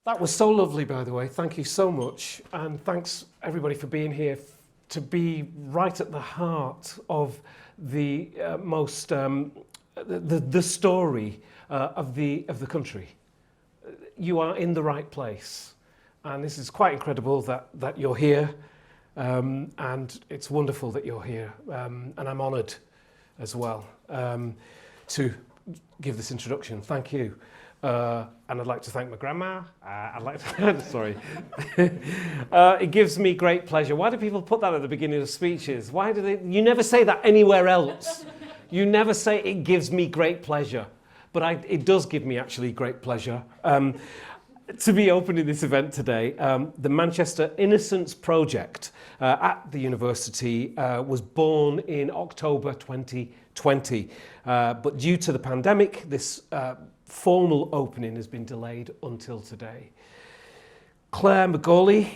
That was so lovely, by the way. Thank you so much. And thanks, everybody, for being here to be right at the heart of the the story of the country. You are in the right place. And this is quite incredible that you're here. And it's wonderful that you're here. And I'm honoured as well to give this introduction. Thank you. And I'd like to thank my grandma. I'd like to, sorry. It gives me great pleasure. Why do people put that at the beginning of speeches? Why do they? You never say that anywhere else. You never say it gives me great pleasure. But it does give me actually great pleasure to be opening this event today. The Manchester Innocence Project at the university was born in October 2020. But due to the pandemic, this formal opening has been delayed until today. Claire McGauley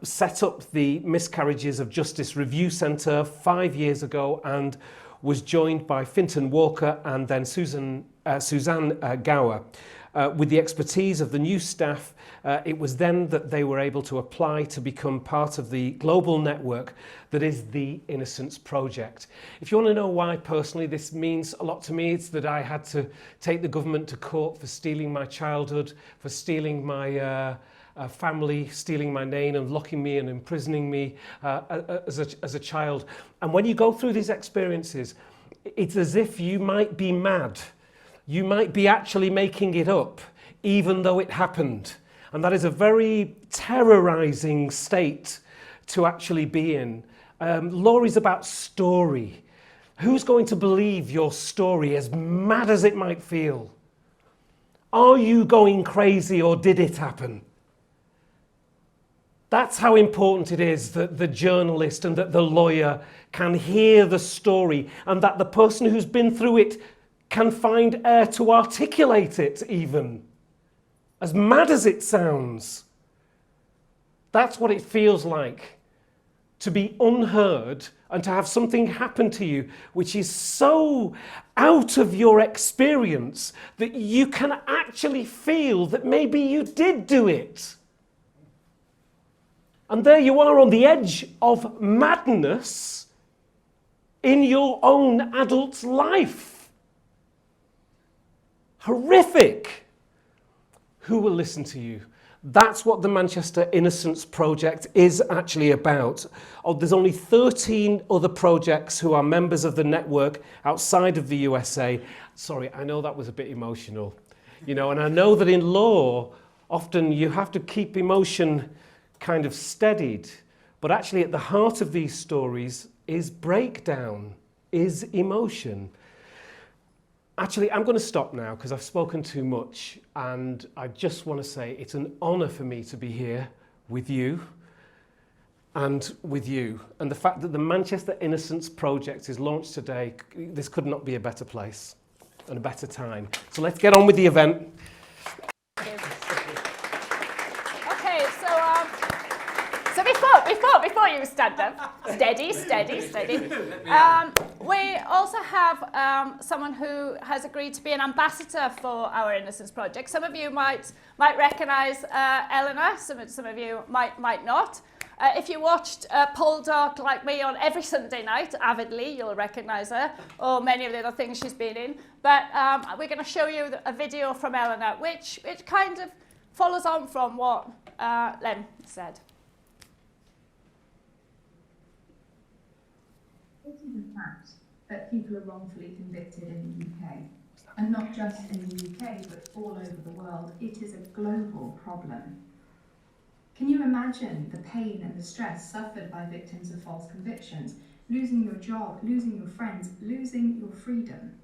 set up the Miscarriages of Justice Review Centre 5 years ago and was joined by Fintan Walker and then Suzanne Gower. With the expertise of the new staff, it was then that they were able to apply to become part of the global network that is the Innocence Project. If you want to know why personally this means a lot to me, it's that I had to take the government to court for stealing my childhood, for stealing my family, stealing my name and locking me and imprisoning me as a child. And when you go through these experiences, it's as if you might be mad. You might be actually making it up, even though it happened. And that is a very terrorizing state to actually be in. Law is about story. Who's going to believe your story, as mad as it might feel? Are you going crazy or did it happen? That's how important it is that the journalist and that the lawyer can hear the story and that the person who's been through it can find air to articulate it even. As mad as it sounds. That's what it feels like to be unheard and to have something happen to you which is so out of your experience that you can actually feel that maybe you did do it. And there you are on the edge of madness in your own adult life. Horrific. Who will listen to you? That's what the Manchester Innocence Project is actually about. There's only 13 other projects who are members of the network outside of the USA. Sorry, I know that was a bit emotional. And I know that in law, often you have to keep emotion kind of steadied. But actually at the heart of these stories is breakdown, is emotion. Actually, I'm going to stop now because I've spoken too much, and I just want to say it's an honour for me to be here with you and with you. And the fact that the Manchester Innocence Project is launched today, this could not be a better place and a better time. So let's get on with the event. Before you stand up, steady. We also have someone who has agreed to be an ambassador for our Innocence Project. Some of you might recognise Eleanor, some of you might not. If you watched Poldark like me on every Sunday night, avidly, you'll recognise her, or many of the other things she's been in. But we're going to show you a video from Eleanor, which kind of follows on from what Len said. It is a fact that people are wrongfully convicted in the UK, and not just in the UK, but all over the world. It is a global problem. Can you imagine the pain and the stress suffered by victims of false convictions, losing your job, losing your friends, losing your freedom?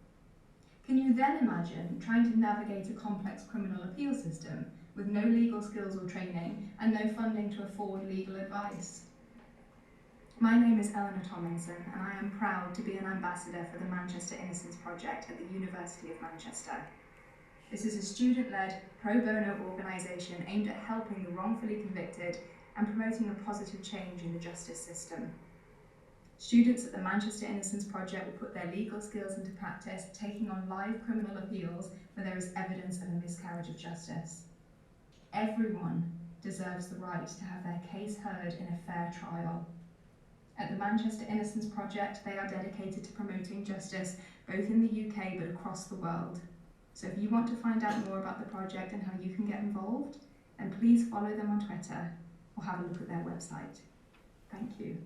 Can you then imagine trying to navigate a complex criminal appeal system with no legal skills or training and no funding to afford legal advice? My name is Eleanor Tomlinson, and I am proud to be an ambassador for the Manchester Innocence Project at the University of Manchester. This is a student-led, pro bono organisation aimed at helping the wrongfully convicted and promoting a positive change in the justice system. Students at the Manchester Innocence Project will put their legal skills into practice, taking on live criminal appeals where there is evidence of a miscarriage of justice. Everyone deserves the right to have their case heard in a fair trial. At the Manchester Innocence Project, they are dedicated to promoting justice both in the UK but across the world. So if you want to find out more about the project and how you can get involved, then please follow them on Twitter or have a look at their website. Thank you.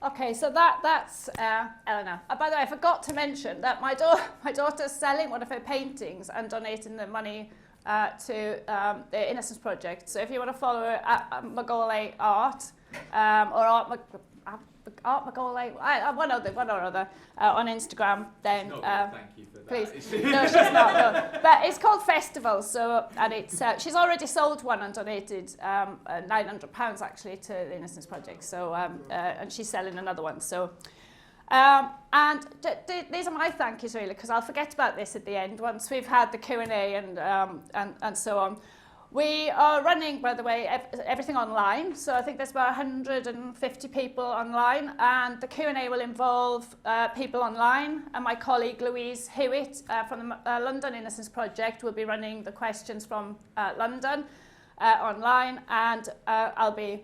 Okay, so that's Eleanor. By the way, I forgot to mention that my daughter's selling one of her paintings and donating the money to the Innocence Project. So if you want to follow her at Macaulay Art or Art Macaulay, one or other on Instagram, then thank you for that. please. No, she's not. No. But it's called Festival. So and it's she's already sold one and donated £900 actually to the Innocence Project. So and she's selling another one. So. And these are my thank yous really, because I'll forget about this at the end once we've had the Q&A and so on. We are running, by the way, everything online, so I think there's about 150 people online, and the Q&A will involve people online, and my colleague Louise Hewitt from the London Innocence Project will be running the questions from London online, and I'll be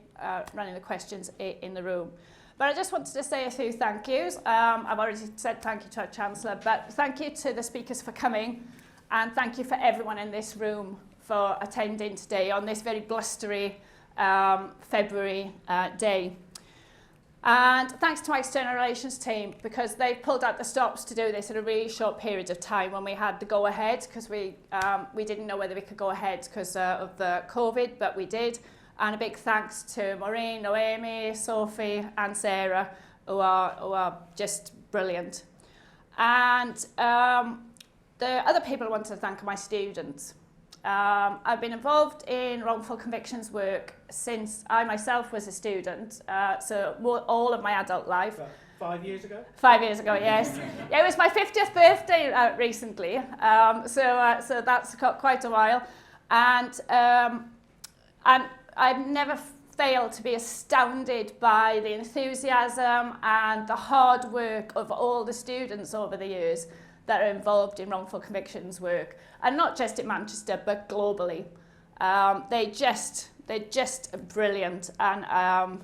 running the questions in the room. But I just wanted to say a few thank yous. I've already said thank you to our Chancellor, but thank you to the speakers for coming, and thank you for everyone in this room for attending today on this very blustery February day. And thanks to my external relations team, because they pulled out the stops to do this in a really short period of time when we had the go-ahead, because we didn't know whether we could go ahead because of the COVID, but we did. And a big thanks to Maureen, Noemi, Sophie and Sarah, who are just brilliant. And the other people I want to thank are my students. I've been involved in wrongful convictions work since I myself was a student, so all of my adult life. 5 years ago? 5 years ago, yes. Yeah, it was my 50th birthday recently, so that's got quite a while. And I've never failed to be astounded by the enthusiasm and the hard work of all the students over the years that are involved in wrongful convictions work, and not just in Manchester but globally. They're just brilliant, and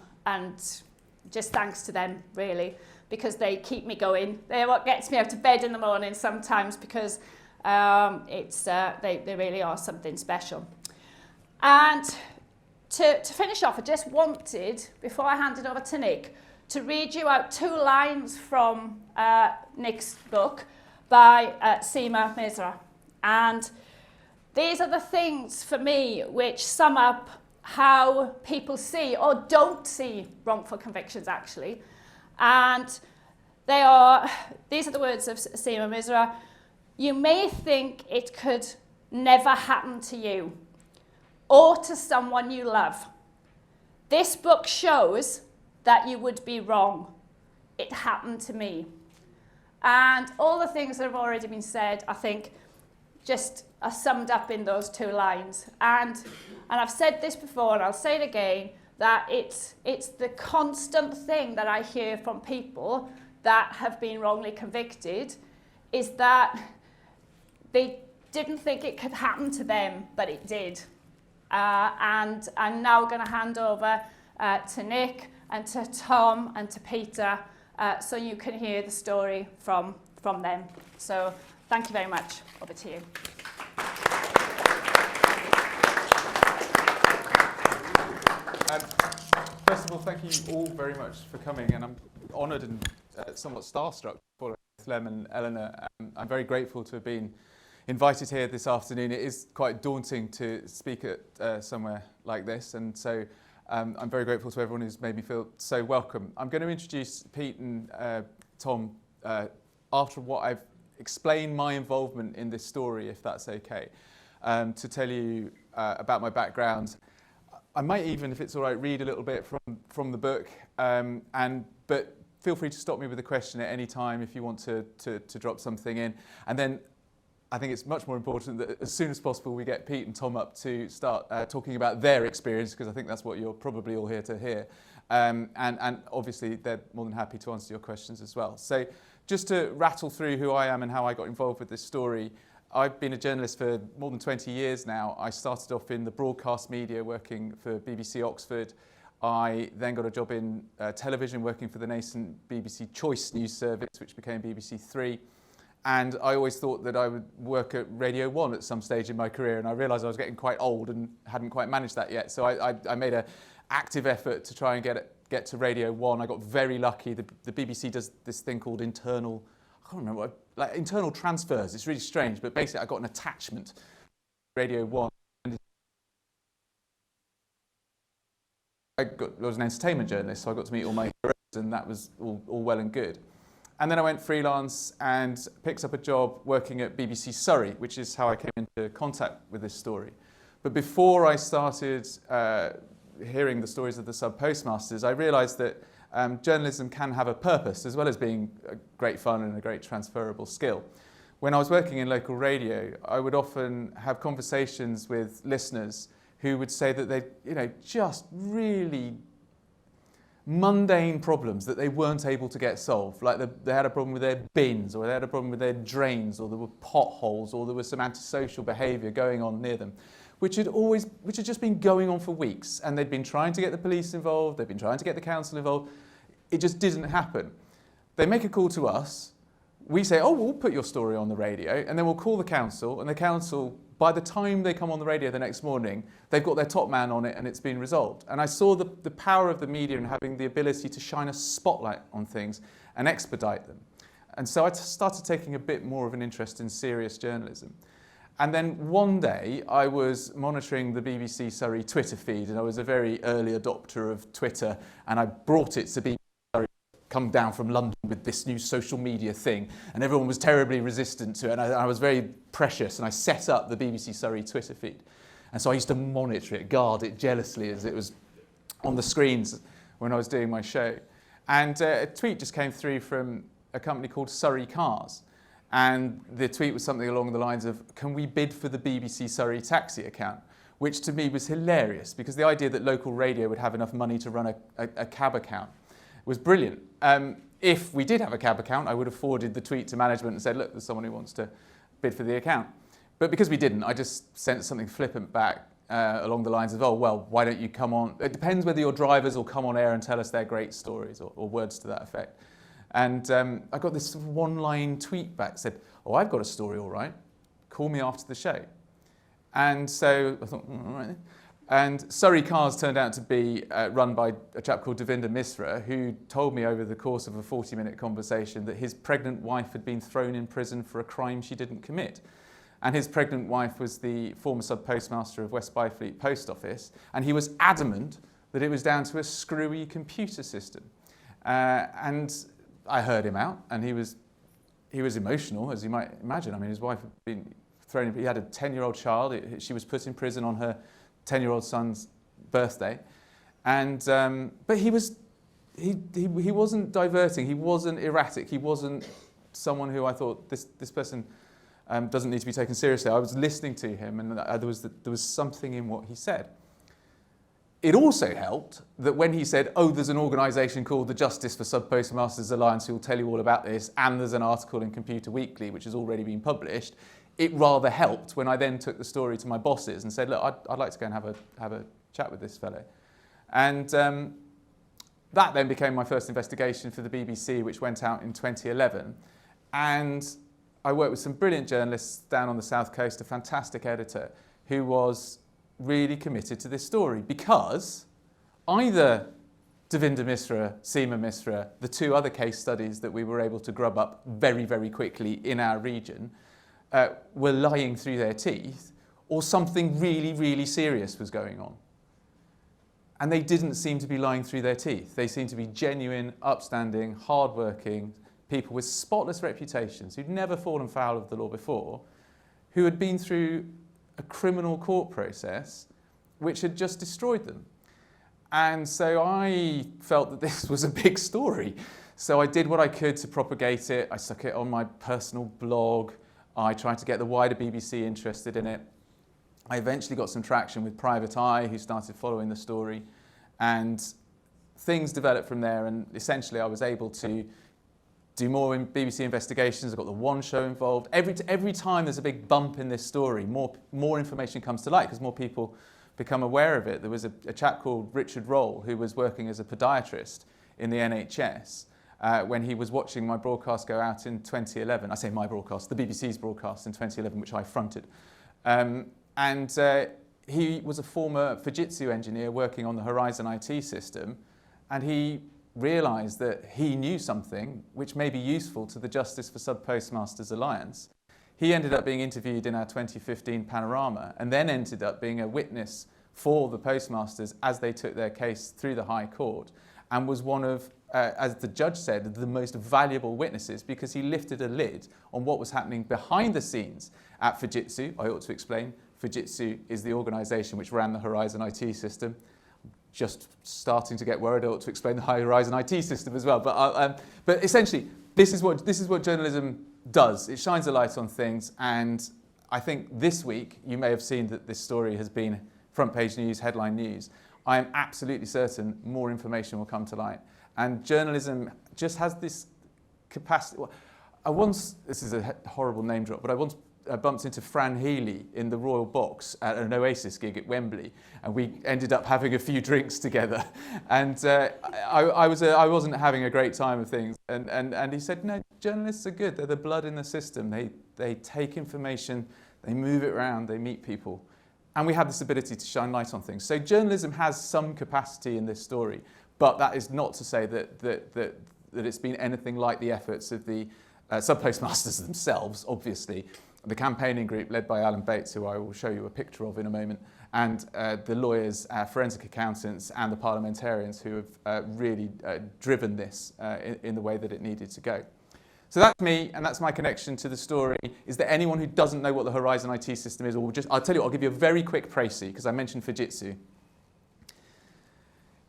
just thanks to them really, because they keep me going. They're what gets me out of bed in the morning sometimes, because they really are something special. And to finish off, I just wanted, before I hand it over to Nick, to read you out 2 lines from Nick's book by Seema Misra. And these are the things for me which sum up how people see or don't see wrongful convictions actually. And these are the words of Seema Misra. You may think it could never happen to you or to someone you love. This book shows that you would be wrong. It happened to me. And all the things that have already been said, I think, just are summed up in those 2 lines. And I've said this before, and I'll say it again, that it's the constant thing that I hear from people that have been wrongly convicted, is that they didn't think it could happen to them, but it did. And I'm now going to hand over to Nick and to Tom and to Peter, so you can hear the story from them. So thank you very much. Over to you. First of all, thank you all very much for coming, and I'm honoured and somewhat starstruck for Lem and Eleanor. I'm very grateful to have been invited here this afternoon. It is quite daunting to speak at somewhere like this, and so I'm very grateful to everyone who's made me feel so welcome. I'm going to introduce Pete and Tom after what I've explained my involvement in this story, if that's okay, to tell you about my background. I might even, if it's all right, read a little bit from the book, but feel free to stop me with a question at any time if you want to drop something in. And then I think it's much more important that as soon as possible we get Pete and Tom up to start talking about their experience, because I think that's what you're probably all here to hear. And obviously they're more than happy to answer your questions as well. So just to rattle through who I am and how I got involved with this story, I've been a journalist for more than 20 years now. I started off in the broadcast media working for BBC Oxford. I then got a job in television working for the nascent BBC Choice news service, which became BBC Three. And I always thought that I would work at Radio 1 at some stage in my career, and I realised I was getting quite old and hadn't quite managed that yet. So I made an active effort to try and get to Radio 1. I got very lucky. The BBC does this thing called internal transfers. It's really strange, but basically I got an attachment to Radio 1. I was an entertainment journalist, so I got to meet all my heroes, and that was all well and good. And then I went freelance and picked up a job working at BBC Surrey, which is how I came into contact with this story. But before I started hearing the stories of the Subpostmasters, I realised that journalism can have a purpose as well as being great fun and a great transferable skill. When I was working in local radio, I would often have conversations with listeners who would say that they, just really mundane problems that they weren't able to get solved. Like they had a problem with their bins, or they had a problem with their drains, or there were potholes, or there was some antisocial behaviour going on near them, which had just been going on for weeks. And they'd been trying to get the police involved, they'd been trying to get the council involved. It just didn't happen. They make a call to us. We say, oh, we'll put your story on the radio, and then we'll call the council, and the council, by the time they come on the radio the next morning, they've got their top man on it and it's been resolved. And I saw the power of the media and having the ability to shine a spotlight on things and expedite them. And so I started taking a bit more of an interest in serious journalism. And then one day I was monitoring the BBC Surrey Twitter feed, and I was a very early adopter of Twitter, and I brought it to BBC Surrey, come down from London with this new social media thing, and everyone was terribly resistant to it, and I was very precious, and I set up the BBC Surrey Twitter feed. And so I used to monitor it, guard it jealously as it was on the screens when I was doing my show. And a tweet just came through from a company called Surrey Cars. And the tweet was something along the lines of, can we bid for the BBC Surrey taxi account? Which to me was hilarious, because the idea that local radio would have enough money to run a cab account was brilliant. If we did have a cab account, I would have forwarded the tweet to management and said, look, there's someone who wants to bid for the account. But because we didn't, I just sent something flippant back along the lines of, oh, well, why don't you come on? It depends whether your drivers will come on air and tell us their great stories, or words to that effect. And I got this one-line tweet back, said, oh, I've got a story, all right. Call me after the show. And so I thought, all right then. And Surrey Cars turned out to be run by a chap called Devinder Misra, who told me over the course of a 40-minute conversation that his pregnant wife had been thrown in prison for a crime she didn't commit. And his pregnant wife was the former Subpostmaster of West Byfleet Post Office, and he was adamant that it was down to a screwy computer system. And I heard him out, and he was emotional, as you might imagine. I mean, his wife had been thrown in, he had a 10-year-old child. She was put in prison on her 10-year-old son's birthday. And but he wasn't diverting, he wasn't erratic, he wasn't someone who I thought, this person doesn't need to be taken seriously. I was listening to him, and there was something in what he said. It also helped that when he said, oh, there's an organisation called the Justice for Subpostmasters Alliance who will tell you all about this, and there's an article in Computer Weekly which has already been published, it rather helped when I then took the story to my bosses and said, look, I'd like to go and have a chat with this fellow. And that then became my first investigation for the BBC, which went out in 2011. And I worked with some brilliant journalists down on the South Coast, a fantastic editor who was really committed to this story, because either Devinder Misra, Seema Misra, the two other case studies that we were able to grub up very, very quickly in our region, were lying through their teeth, or something really, really serious was going on. And they didn't seem to be lying through their teeth. They seemed to be genuine, upstanding, hard-working people with spotless reputations who'd never fallen foul of the law before, who had been through a criminal court process which had just destroyed them. And so I felt that this was a big story. So I did what I could to propagate it. I stuck it on my personal blog. I tried to get the wider BBC interested in it. I eventually got some traction with Private Eye, who started following the story. And things developed from there, and essentially I was able to do more in BBC investigations. I've got the One Show involved. Every time there's a big bump in this story, more information comes to light because more people become aware of it. There was a chap called Richard Roll who was working as a podiatrist in the NHS when he was watching my broadcast go out in 2011. I say my broadcast, the BBC's broadcast in 2011, which I fronted. He was a former Fujitsu engineer working on the Horizon IT system, and he realised that he knew something which may be useful to the Justice for Subpostmasters Alliance. He ended up being interviewed in our 2015 panorama and then ended up being a witness for the postmasters as they took their case through the High Court, and was one of, as the judge said, the most valuable witnesses because he lifted a lid on what was happening behind the scenes at Fujitsu. I ought to explain, Fujitsu is the organisation which ran the Horizon IT system. Just starting to get worried, I ought to explain the Horizon IT system as well. But essentially, this is what journalism does. It shines a light on things, and I think this week you may have seen that this story has been front page news, headline news. I am absolutely certain more information will come to light. And journalism just has this capacity. This is a horrible name drop, but I once bumped into Fran Healy in the Royal Box at an Oasis gig at Wembley, and we ended up having a few drinks together. And I wasn't having a great time of things. And he said, no, journalists are good. They're the blood in the system. They take information, they move it around, they meet people. And we have this ability to shine light on things. So journalism has some capacity in this story, but that is not to say that it's been anything like the efforts of the Subpostmasters themselves, obviously. The campaigning group led by Alan Bates, who I will show you a picture of in a moment, and the lawyers, forensic accountants, and the parliamentarians who have really driven this in the way that it needed to go. So that's me, and that's my connection to the story. Is there anyone who doesn't know what the Horizon IT system is? Or I'll tell you what, I'll give you a very quick précis, because I mentioned Fujitsu.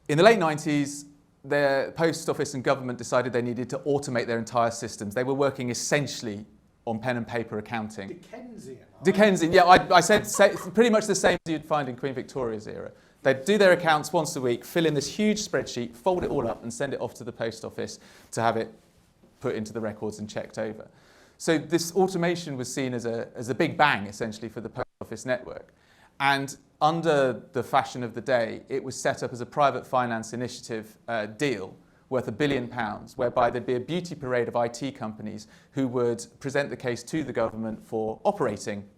In the late 90s, the post office and government decided they needed to automate their entire systems. They were working essentially on pen and paper accounting. Dickensian, yeah, I said pretty much the same as you'd find in Queen Victoria's era. They'd do their accounts once a week, fill in this huge spreadsheet, fold it all up and send it off to the post office to have it put into the records and checked over. So this automation was seen as a big bang, essentially, for the post office network. And under the fashion of the day, it was set up as a private finance initiative deal worth £1 billion, whereby there'd be a beauty parade of IT companies who would present the case to the government for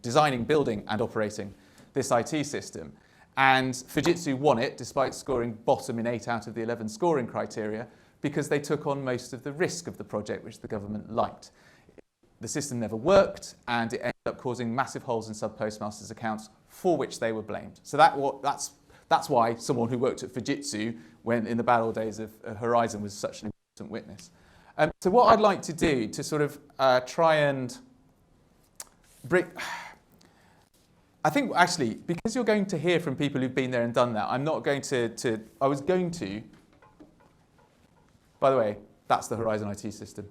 designing, building and operating this IT system. And Fujitsu won it, despite scoring bottom in 8 out of the 11 scoring criteria, because they took on most of the risk of the project, which the government liked. The system never worked, and it ended up causing massive holes in Subpostmasters accounts, for which they were blamed. So that's why someone who worked at Fujitsu, when in the bad old days of Horizon, was such an important witness. So what I'd like to do to sort of try and bring... I think, actually, because you're going to hear from people who've been there and done that, I'm not going to... I was going to... By the way, that's the Horizon IT system.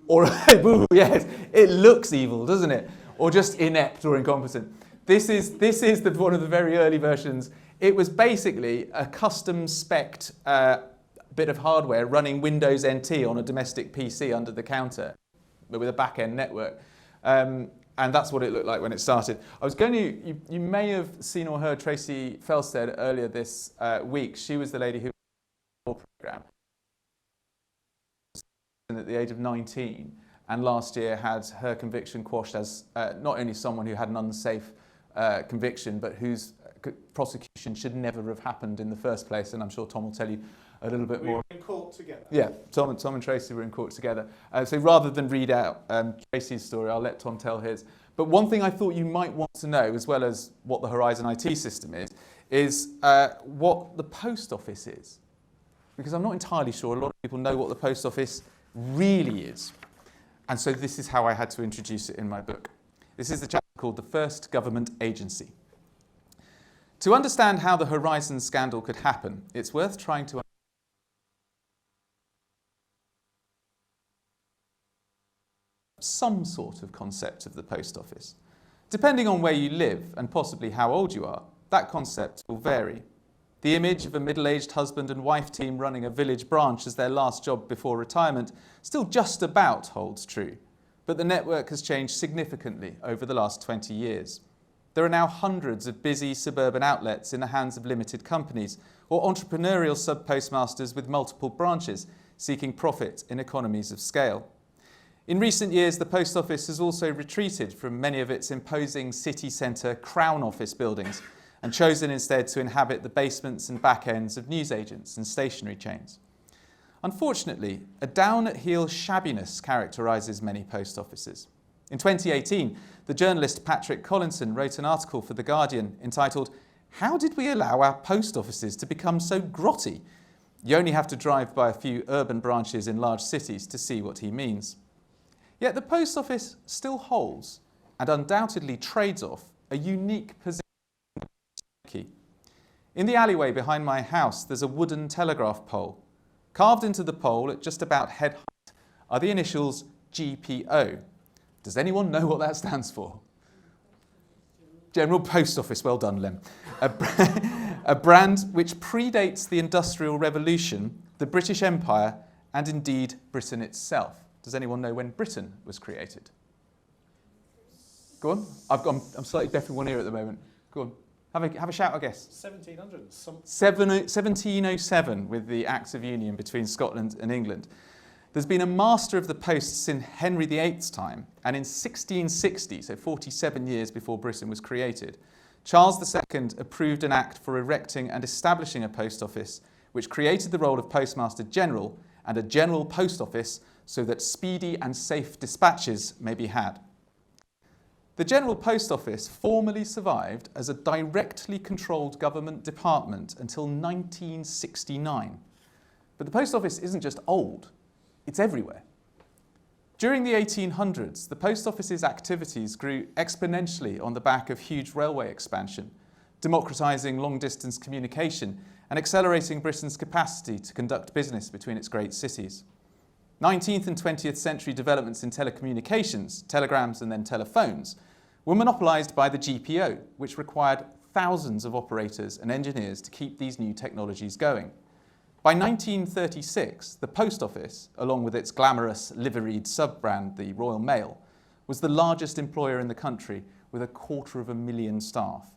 Or, yes, it looks evil, doesn't it? Or just inept or incompetent. This is one of the very early versions. It was basically a custom spec'd bit of hardware running Windows NT on a domestic PC under the counter, but with a back-end network. And that's what it looked like when it started. You may have seen or heard Tracy Felstead earlier this week. She was the lady who was the program at the age of 19, and last year had her conviction quashed as not only someone who had an unsafe conviction, but whose prosecution should never have happened in the first place. And I'm sure Tom will tell you a little bit more. We were in court together. Yeah, Tom and Tracy were in court together. So rather than read out Tracy's story, I'll let Tom tell his. But one thing I thought you might want to know, as well as what the Horizon IT system is what the post office is. Because I'm not entirely sure a lot of people know what the post office really is. And so this is how I had to introduce it in my book. This is the chapter called The First Government Agency. To understand how the Horizon scandal could happen, it's worth trying to some sort of concept of the post office. Depending on where you live and possibly how old you are, that concept will vary. The image of a middle-aged husband and wife team running a village branch as their last job before retirement still just about holds true, but the network has changed significantly over the last 20 years. There are now hundreds of busy suburban outlets in the hands of limited companies or entrepreneurial sub-postmasters with multiple branches seeking profit in economies of scale. In recent years, the Post Office has also retreated from many of its imposing city centre Crown Office buildings and chosen instead to inhabit the basements and back ends of newsagents and stationery chains. Unfortunately, a down-at-heel shabbiness characterises many post offices. In 2018, the journalist Patrick Collinson wrote an article for The Guardian entitled, "How did we allow our post offices to become so grotty?" You only have to drive by a few urban branches in large cities to see what he means. Yet the post office still holds, and undoubtedly trades off, a unique position. In the alleyway behind my house, there's a wooden telegraph pole. Carved into the pole at just about head height are the initials GPO. Does anyone know what that stands for? General Post Office, well done, Lem. A brand which predates the Industrial Revolution, the British Empire, and indeed Britain itself. Does anyone know when Britain was created? Go on. I'm slightly deaf in one ear at the moment. Go on. Have a shout, I guess. 1700. 1707 with the Acts of Union between Scotland and England. There's been a Master of the Post since Henry VIII's time, and in 1660, so 47 years before Britain was created, Charles II approved an act for erecting and establishing a post office, which created the role of Postmaster General and a general post office so that speedy and safe dispatches may be had. The General Post Office formally survived as a directly controlled government department until 1969. But the Post Office isn't just old, it's everywhere. During the 1800s, the Post Office's activities grew exponentially on the back of huge railway expansion, democratising long-distance communication and accelerating Britain's capacity to conduct business between its great cities. 19th and 20th century developments in telecommunications, telegrams and then telephones, were monopolised by the GPO, which required thousands of operators and engineers to keep these new technologies going. By 1936, the Post Office, along with its glamorous liveried sub-brand, the Royal Mail, was the largest employer in the country with 250,000 staff.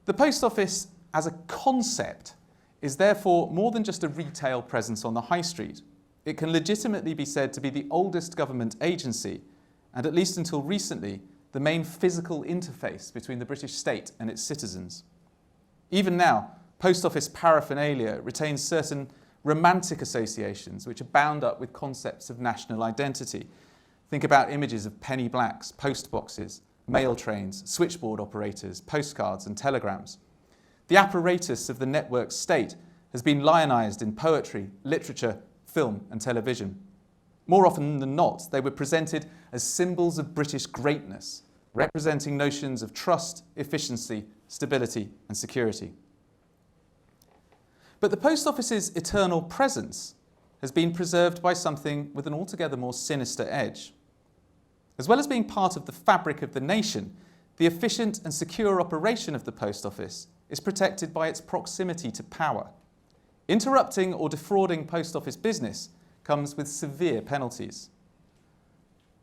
The Post Office, as a concept, is therefore more than just a retail presence on the high street. It can legitimately be said to be the oldest government agency, and at least until recently, the main physical interface between the British state and its citizens. Even now, Post Office paraphernalia retains certain romantic associations which are bound up with concepts of national identity. Think about images of penny blacks, post boxes, mail trains, switchboard operators, postcards and telegrams. The apparatus of the network state has been lionised in poetry, literature, film and television. More often than not, they were presented as symbols of British greatness, representing notions of trust, efficiency, stability and security. But the Post Office's eternal presence has been preserved by something with an altogether more sinister edge. As well as being part of the fabric of the nation, the efficient and secure operation of the Post Office is protected by its proximity to power. Interrupting or defrauding Post Office business comes with severe penalties.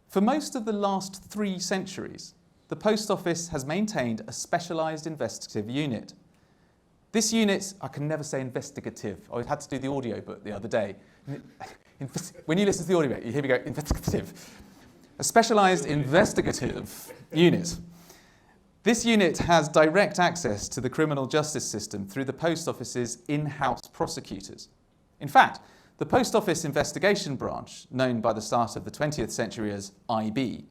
For most of the last 3 centuries, the Post Office has maintained a specialised investigative unit. This unit, I can never say investigative. I had to do the audio book the other day. When you listen to the audio book, you hear me go, investigative. A specialised investigative unit. This unit has direct access to the criminal justice system through the Post Office's in-house prosecutors. In fact, the Post Office Investigation Branch, known by the start of the 20th century as IB,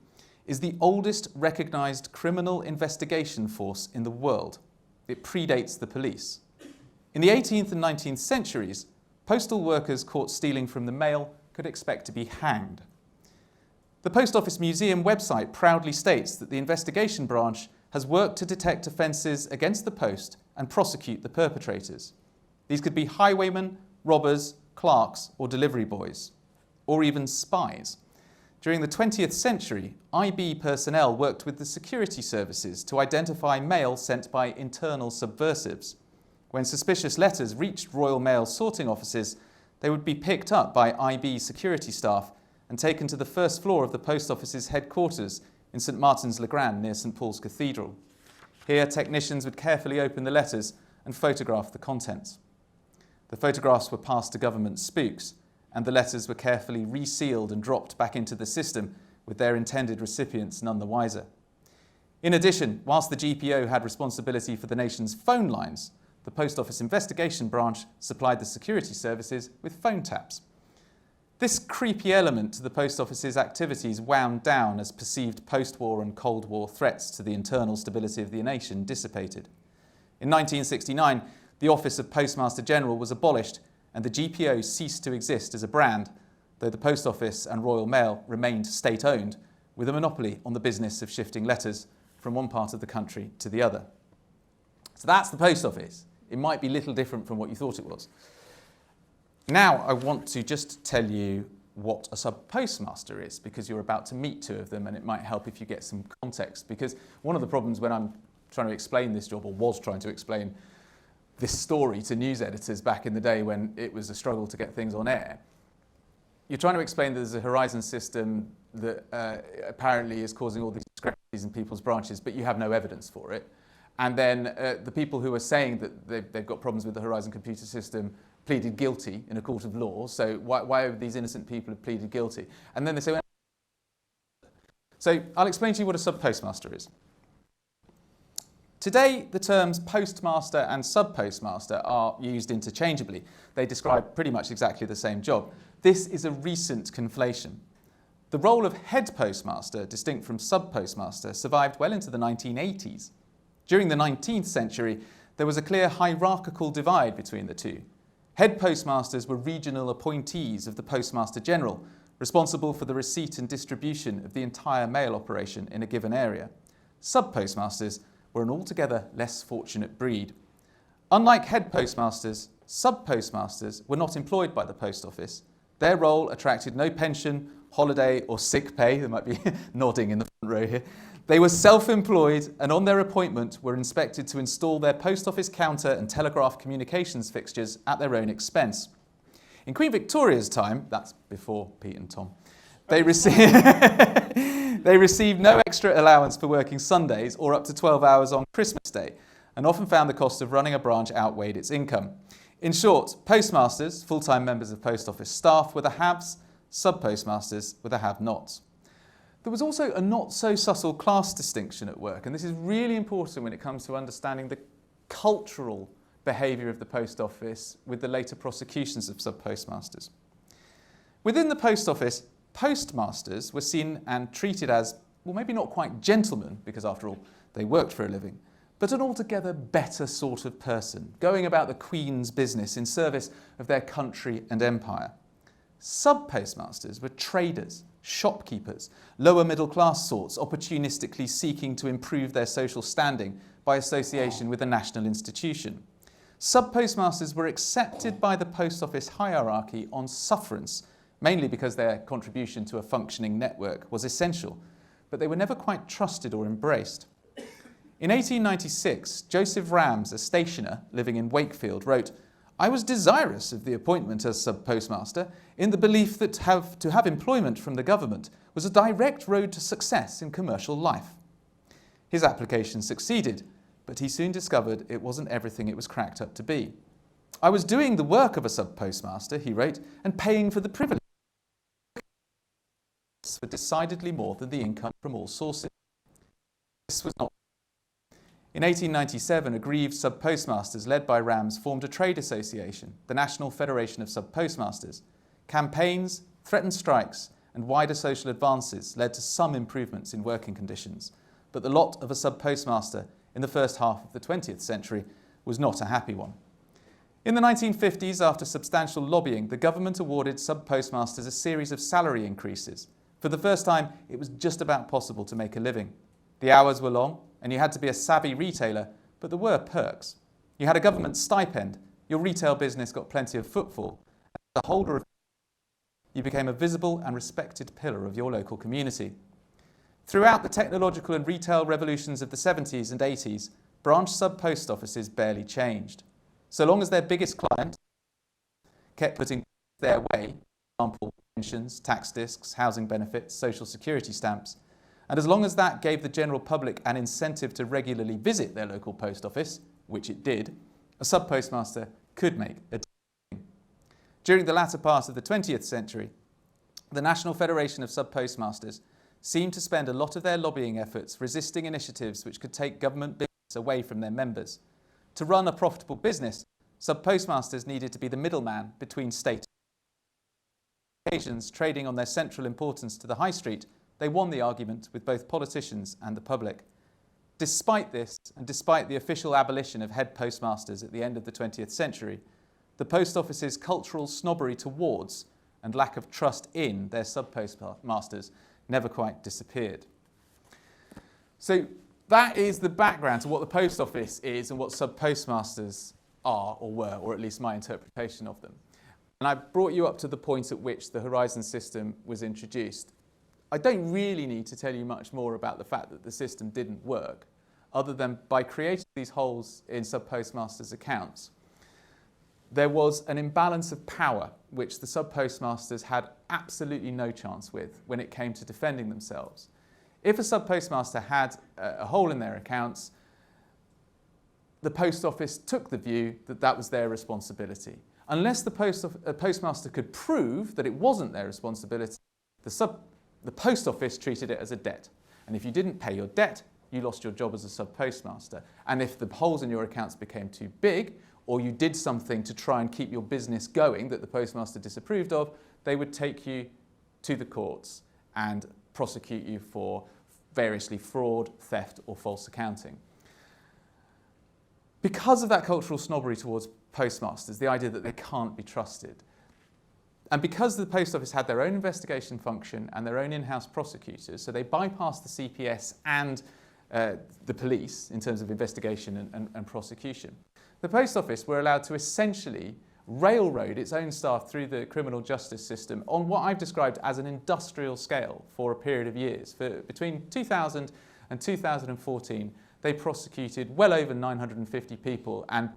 is the oldest recognised criminal investigation force in the world. It predates the police. In the 18th and 19th centuries, postal workers caught stealing from the mail could expect to be hanged. The Post Office Museum website proudly states that the investigation branch has worked to detect offences against the post and prosecute the perpetrators. These could be highwaymen, robbers, clerks or delivery boys, or even spies. During the 20th century, IB personnel worked with the security services to identify mail sent by internal subversives. When suspicious letters reached Royal Mail sorting offices, they would be picked up by IB security staff and taken to the first floor of the post office's headquarters in St Martin's le Grand near St Paul's Cathedral. Here, technicians would carefully open the letters and photograph the contents. The photographs were passed to government spooks, and the letters were carefully resealed and dropped back into the system, with their intended recipients none the wiser. In addition, whilst the GPO had responsibility for the nation's phone lines, the Post Office Investigation Branch supplied the security services with phone taps. This creepy element to the Post Office's activities wound down as perceived post-war and Cold War threats to the internal stability of the nation dissipated. In 1969, the Office of Postmaster General was abolished and the GPO ceased to exist as a brand, though the Post Office and Royal Mail remained state-owned, with a monopoly on the business of shifting letters from one part of the country to the other. So that's the Post Office. It might be a little different from what you thought it was. Now I want to just tell you what a sub-postmaster is, because you're about to meet two of them and it might help if you get some context. Because one of the problems when I'm trying to explain this job, or was trying to explain this story to news editors back in the day when it was a struggle to get things on air, you're trying to explain that there's a horizon system that apparently is causing all these discrepancies in people's branches, but you have no evidence for it. And then the people who are saying that they've got problems with the horizon computer system pleaded guilty in a court of law, so why have these innocent people have pleaded guilty? And then they say, well, so I'll explain to you what a sub-postmaster is. Today, the terms postmaster and sub-postmaster are used interchangeably. They describe pretty much exactly the same job. This is a recent conflation. The role of head postmaster, distinct from sub-postmaster, survived well into the 1980s. During the 19th century, there was a clear hierarchical divide between the two. Head postmasters were regional appointees of the Postmaster General, responsible for the receipt and distribution of the entire mail operation in a given area. Sub-postmasters were an altogether less fortunate breed. Unlike head postmasters, sub-postmasters were not employed by the Post Office. Their role attracted no pension, holiday or sick pay. There might be nodding in the front row here. They were self-employed and on their appointment were inspected to install their post office counter and telegraph communications fixtures at their own expense. In Queen Victoria's time, that's before Pete and Tom, they received no extra allowance for working Sundays or up to 12 hours on Christmas Day, and often found the cost of running a branch outweighed its income. In short, postmasters, full-time members of post office staff, were the haves, sub-postmasters were the have-nots. There was also a not-so-subtle class distinction at work, and this is really important when it comes to understanding the cultural behaviour of the Post Office with the later prosecutions of sub-postmasters. Within the Post Office, postmasters were seen and treated as, well, maybe not quite gentlemen, because after all, they worked for a living, but an altogether better sort of person, going about the Queen's business in service of their country and empire. Sub-postmasters were traders, shopkeepers, lower middle class sorts, opportunistically seeking to improve their social standing by association with a national institution. Sub-postmasters were accepted by the Post Office hierarchy on sufferance, mainly because their contribution to a functioning network was essential, but they were never quite trusted or embraced. In 1896, Joseph Rams, a stationer living in Wakefield, wrote, "I was desirous of the appointment as sub-postmaster in the belief that to have employment from the government was a direct road to success in commercial life." His application succeeded, but he soon discovered it wasn't everything it was cracked up to be. "I was doing the work of a sub-postmaster," he wrote, "and paying for the privilege for decidedly more than the income from all sources." This was not. In 1897, aggrieved sub-postmasters led by Rams formed a trade association, the National Federation of Sub-Postmasters. Campaigns, threatened strikes, and wider social advances led to some improvements in working conditions, but the lot of a sub-postmaster in the first half of the 20th century was not a happy one. In the 1950s, after substantial lobbying, the government awarded sub-postmasters a series of salary increases. For the first time, it was just about possible to make a living. The hours were long, and you had to be a savvy retailer, but there were perks. You had a government stipend, your retail business got plenty of footfall, and as a holder of you became a visible and respected pillar of your local community. Throughout the technological and retail revolutions of the 70s and 80s, branch sub-post offices barely changed. So long as their biggest client kept putting their way, for example, pensions, tax discs, housing benefits, social security stamps, and as long as that gave the general public an incentive to regularly visit their local post office, which it did, a sub-postmaster could make a difference. During the latter part of the 20th century, the National Federation of Subpostmasters seemed to spend a lot of their lobbying efforts resisting initiatives which could take government business away from their members. To run a profitable business, sub-postmasters needed to be the middleman between state. Occasions trading on their central importance to the high street, they won the argument with both politicians and the public. Despite this, and despite the official abolition of head postmasters at the end of the 20th century, the post office's cultural snobbery towards and lack of trust in their sub-postmasters never quite disappeared. So that is the background to what the post office is and what sub-postmasters are or were, or at least my interpretation of them. And I brought you up to the point at which the Horizon system was introduced. I don't really need to tell you much more about the fact that the system didn't work, other than by creating these holes in sub-postmasters' accounts, there was an imbalance of power which the sub-postmasters had absolutely no chance with when it came to defending themselves. If a sub-postmaster had a hole in their accounts, the post office took the view that that was their responsibility. Unless the postmaster could prove that it wasn't their responsibility, the post office treated it as a debt. And if you didn't pay your debt, you lost your job as a sub-postmaster. And if the holes in your accounts became too big, or you did something to try and keep your business going that the postmaster disapproved of, they would take you to the courts and prosecute you for variously fraud, theft, or false accounting. Because of that cultural snobbery towards postmasters, the idea that they can't be trusted, and because the post office had their own investigation function and their own in-house prosecutors, so they bypassed the CPS and the police in terms of investigation and prosecution, the post office were allowed to essentially railroad its own staff through the criminal justice system on what I've described as an industrial scale for a period of years. For between 2000 and 2014, they prosecuted well over 950 people and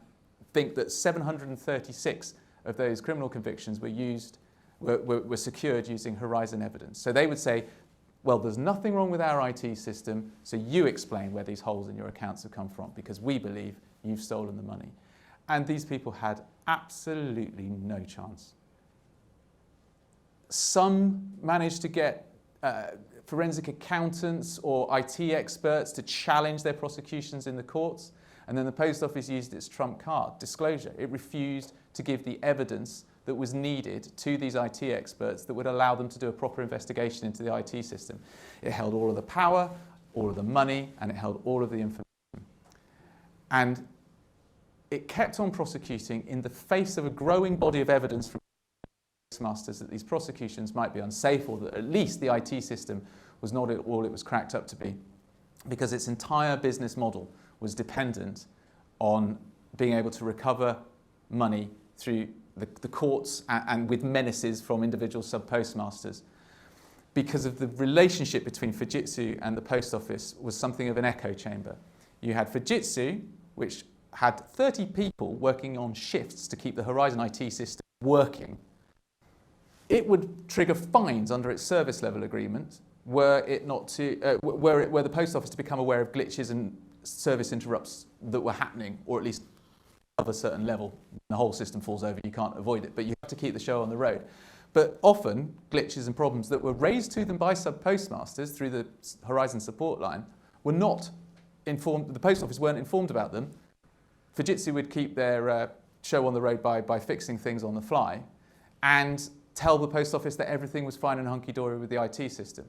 think that 736 of those criminal convictions were secured using Horizon evidence. So they would say, well, there's nothing wrong with our IT system, so you explain where these holes in your accounts have come from, because we believe you've stolen the money. And these people had absolutely no chance. Some managed to get forensic accountants or IT experts to challenge their prosecutions in the courts, and then the post office used its trump card, disclosure. It refused to give the evidence that was needed to these IT experts that would allow them to do a proper investigation into the IT system. It held all of the power, all of the money, and it held all of the information. And it kept on prosecuting in the face of a growing body of evidence from masters that these prosecutions might be unsafe, or that at least the IT system was not all it was cracked up to be, because its entire business model was dependent on being able to recover money through the courts and with menaces from individual sub-postmasters. Because of the relationship between Fujitsu and the post office was something of an echo chamber. You had Fujitsu, which had 30 people working on shifts to keep the Horizon IT system working. It would trigger fines under its service level agreement were the post office to become aware of glitches and service interrupts that were happening, or at least of a certain level. The whole system falls over, you can't avoid it, but you have to keep the show on the road. But often, glitches and problems that were raised to them by sub-postmasters through the Horizon support line were not informed, the post office weren't informed about them. Fujitsu would keep their show on the road by fixing things on the fly and tell the post office that everything was fine and hunky-dory with the IT system.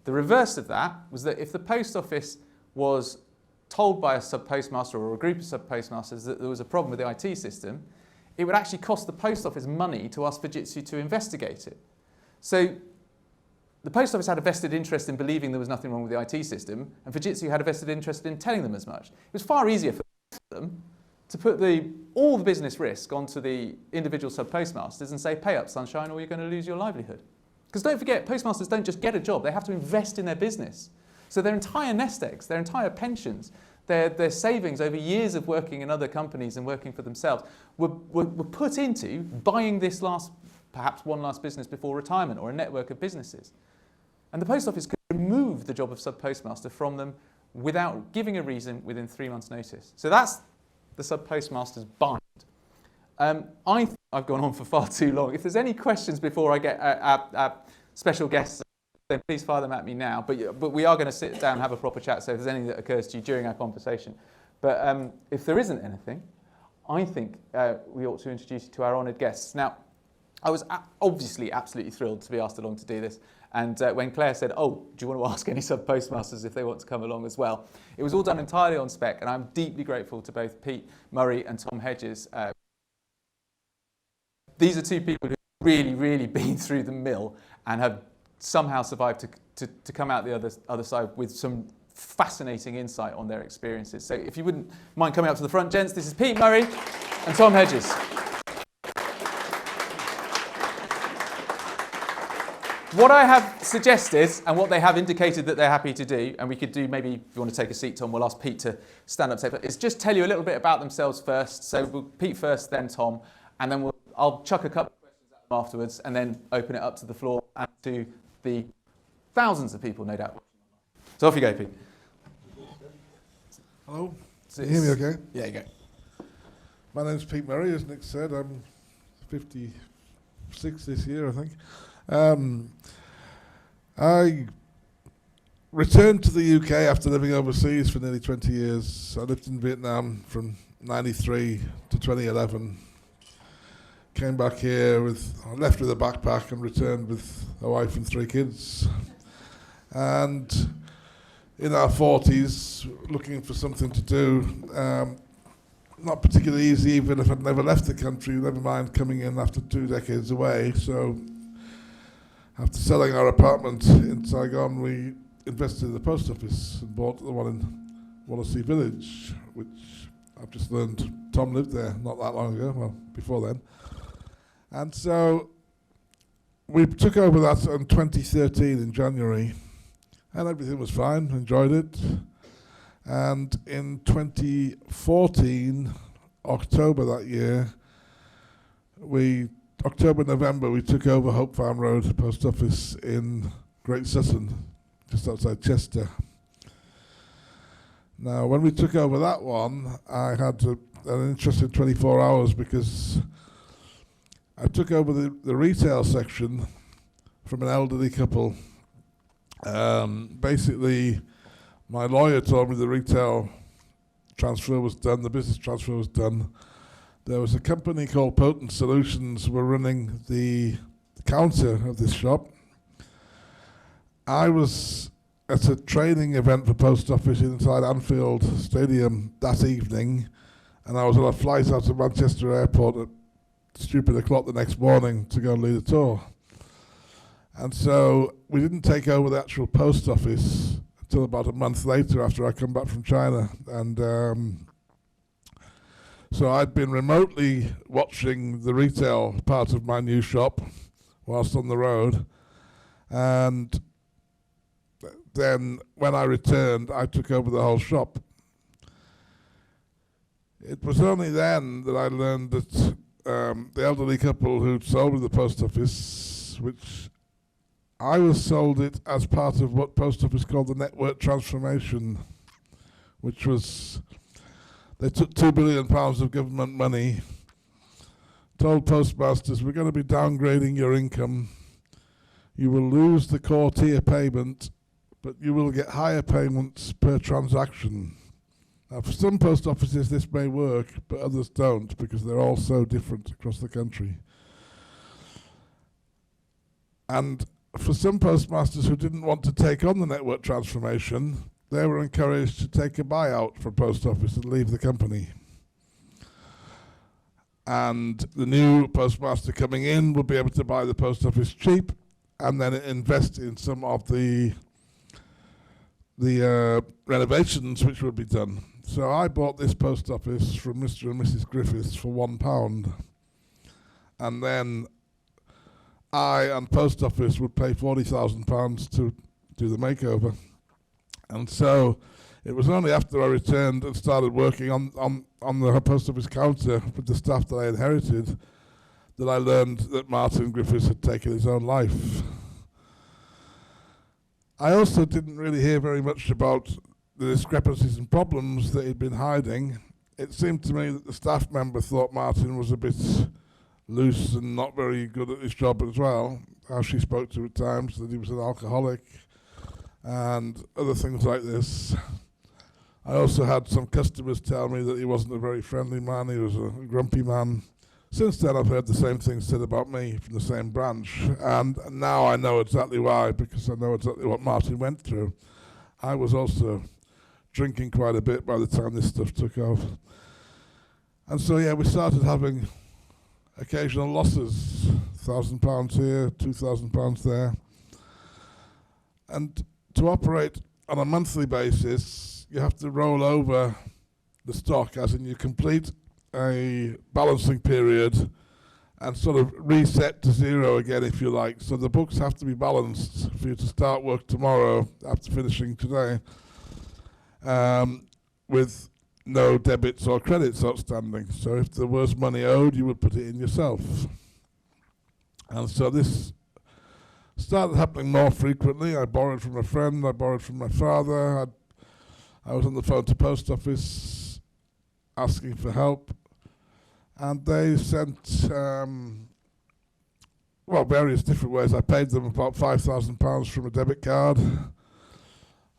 The reverse of that was that if the post office was told by a sub-postmaster or a group of sub-postmasters that there was a problem with the IT system, it would actually cost the post office money to ask Fujitsu to investigate it. So the post office had a vested interest in believing there was nothing wrong with the IT system, and Fujitsu had a vested interest in telling them as much. It was far easier for them to put all the business risk onto the individual sub-postmasters and say, pay up, sunshine, or you're going to lose your livelihood. Because don't forget, postmasters don't just get a job, they have to invest in their business. So their entire nest eggs, their entire pensions, their savings over years of working in other companies and working for themselves were put into buying this perhaps one last business before retirement, or a network of businesses. And the Post Office could remove the job of Subpostmaster from them without giving a reason within 3 months' notice. So that's the Subpostmaster's bind. I think I've gone on for far too long. If there's any questions before I get our special guests, then please fire them at me now. But we are going to sit down and have a proper chat, so if there's anything that occurs to you during our conversation. But if there isn't anything, I think we ought to introduce you to our honoured guests. Now, I was obviously absolutely thrilled to be asked along to do this. And when Claire said, oh, do you want to ask any Subpostmasters if they want to come along as well? It was all done entirely on spec, and I'm deeply grateful to both Pete Murray and Tom Hedges. These are two people who've really, really been through the mill and have somehow survived to come out the other side with some fascinating insight on their experiences. So if you wouldn't mind coming up to the front, gents, this is Pete Murray and Tom Hedges. What I have suggested and what they have indicated that they're happy to do, and we could do, maybe if you want to take a seat, Tom, we'll ask Pete to stand up, is just tell you a little bit about themselves first. So we'll Pete first, then Tom, and then I'll chuck a couple of questions at them afterwards and then open it up to the floor and to the thousands of people, no doubt. So off you go, Pete. Hello, can you hear me okay? Yeah, you go. My name's Pete Murray, as Nick said. I'm 56 this year, I think. I returned to the UK after living overseas for nearly 20 years. I lived in Vietnam from 93 to 2011. Came back here I left with a backpack and returned with a wife and 3 kids. And in our 40s, looking for something to do. Not particularly easy, even if I'd never left the country, never mind coming in after 2 decades away. So after selling our apartment in Saigon, we invested in the post office and bought the one in Wallis Village, which I've just learned Tom lived there not that long ago, well, before then. And so we took over that in 2013 in January, and everything was fine, enjoyed it. And in 2014, October that year, November, we took over Hope Farm Road Post Office in Great Sutton, just outside Chester. Now, when we took over that one, I had an interesting 24 hours because I took over the retail section from an elderly couple. Basically, my lawyer told me the retail transfer was done, the business transfer was done. There was a company called Potent Solutions who were running the counter of this shop. I was at a training event for Post Office inside Anfield Stadium that evening, and I was on a flight out of Manchester Airport at stupid o'clock the next morning to go and lead a tour. And so we didn't take over the actual post office until about a month later after I come back from China. And so I'd been remotely watching the retail part of my new shop whilst on the road. And then when I returned, I took over the whole shop. It was only then that I learned that the elderly couple who'd sold me the post office, which I was sold it as part of what Post Office called the network transformation, which was, they took £2 billion of government money, told postmasters, we're going to be downgrading your income, you will lose the core tier payment, but you will get higher payments per transaction. Now, for some post offices this may work, but others don't, because they're all so different across the country. And for some postmasters who didn't want to take on the network transformation, they were encouraged to take a buyout from Post Office and leave the company. And the new postmaster coming in would be able to buy the Post Office cheap and then invest in some of the renovations which would be done. So I bought this post office from Mr. and Mrs. Griffiths for £1. And then I and Post Office would pay £40,000 to do the makeover. And so It was only after I returned and started working on the post office counter with the staff that I inherited that I learned that Martin Griffiths had taken his own life. I also didn't really hear very much about the discrepancies and problems that he'd been hiding. It seemed to me that the staff member thought Martin was a bit loose and not very good at his job as well, how she spoke to him at times, that he was an alcoholic and other things like this. I also had some customers tell me that he wasn't a very friendly man, he was a grumpy man. Since then I've heard the same things said about me from the same branch, and now I know exactly why, because I know exactly what Martin went through. I was also drinking quite a bit by the time this stuff took off. And so yeah, we started having occasional losses, £1,000 here, £2,000 there. And to operate on a monthly basis, you have to roll over the stock, as in you complete a balancing period and sort of reset to zero again, if you like. So the books have to be balanced for you to start work tomorrow after finishing today, with no debits or credits outstanding. So if there was money owed, you would put it in yourself. And so this started happening more frequently. I borrowed from a friend, I borrowed from my father. I was on the phone to post office asking for help, and they sent various different ways. I paid them about £5,000 from a debit card.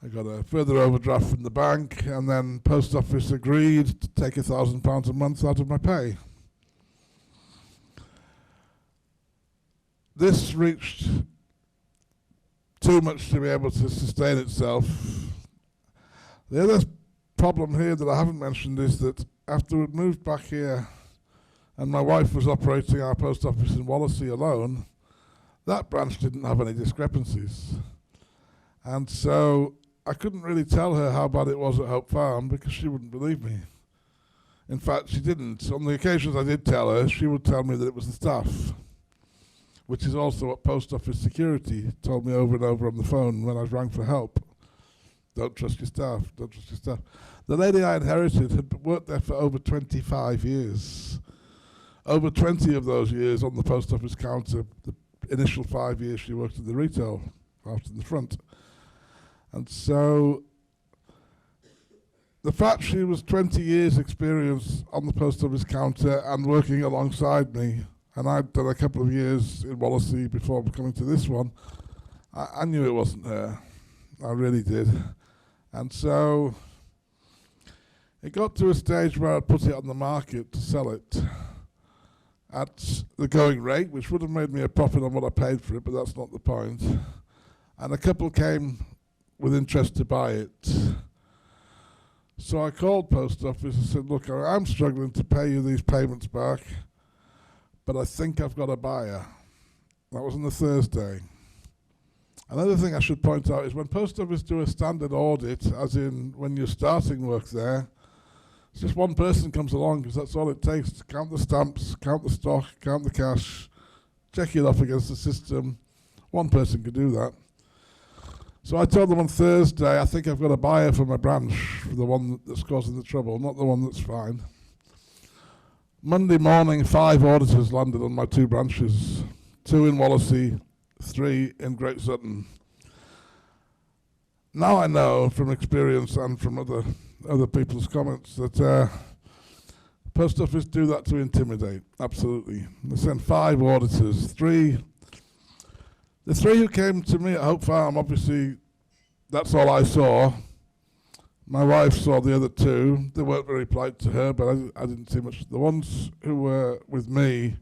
I got a further overdraft from the bank, and then post office agreed to take £1,000 a month out of my pay. This reached too much to be able to sustain itself. The other problem here that I haven't mentioned is that after we'd moved back here and my wife was operating our post office in Wallis alone, that branch didn't have any discrepancies. And so I couldn't really tell her how bad it was at Hope Farm because she wouldn't believe me. In fact, she didn't. On the occasions I did tell her, she would tell me that it was the staff, which is also what Post Office Security told me over and over on the phone when I rang for help. Don't trust your staff, don't trust your staff. The lady I inherited had worked there for over 25 years. Over 20 of those years on the post office counter. The initial 5 years she worked in the retail, out in the front. And so the fact she was 20 years experience on the post office counter and working alongside me, and I'd done a couple of years in Wallis before coming to this one, I knew it wasn't her. I really did. And so it got to a stage where I put it on the market to sell it at the going rate, which would have made me a profit on what I paid for it, but that's not the point. And a couple came with interest to buy it. So I called Post Office and said, look, I'm struggling to pay you these payments back, but I think I've got a buyer. That was on the Thursday. Another thing I should point out is when Post Office do a standard audit, as in when you're starting work there, it's just one person comes along because that's all it takes to count the stamps, count the stock, count the cash, check it off against the system. One person could do that. So I told them on Thursday, I think I've got a buyer for my branch, for the one that's causing the trouble, not the one that's fine. Monday morning, 5 auditors landed on my 2 branches, 2 in Wallasey, 3 in Great Sutton. Now I know from experience and from other people's comments that Post Office do that to intimidate, absolutely. They send 5 auditors, 3. The 3 who came to me at Hope Farm, obviously, that's all I saw. My wife saw the other 2. They weren't very polite to her, but I didn't see much. The ones who were with me,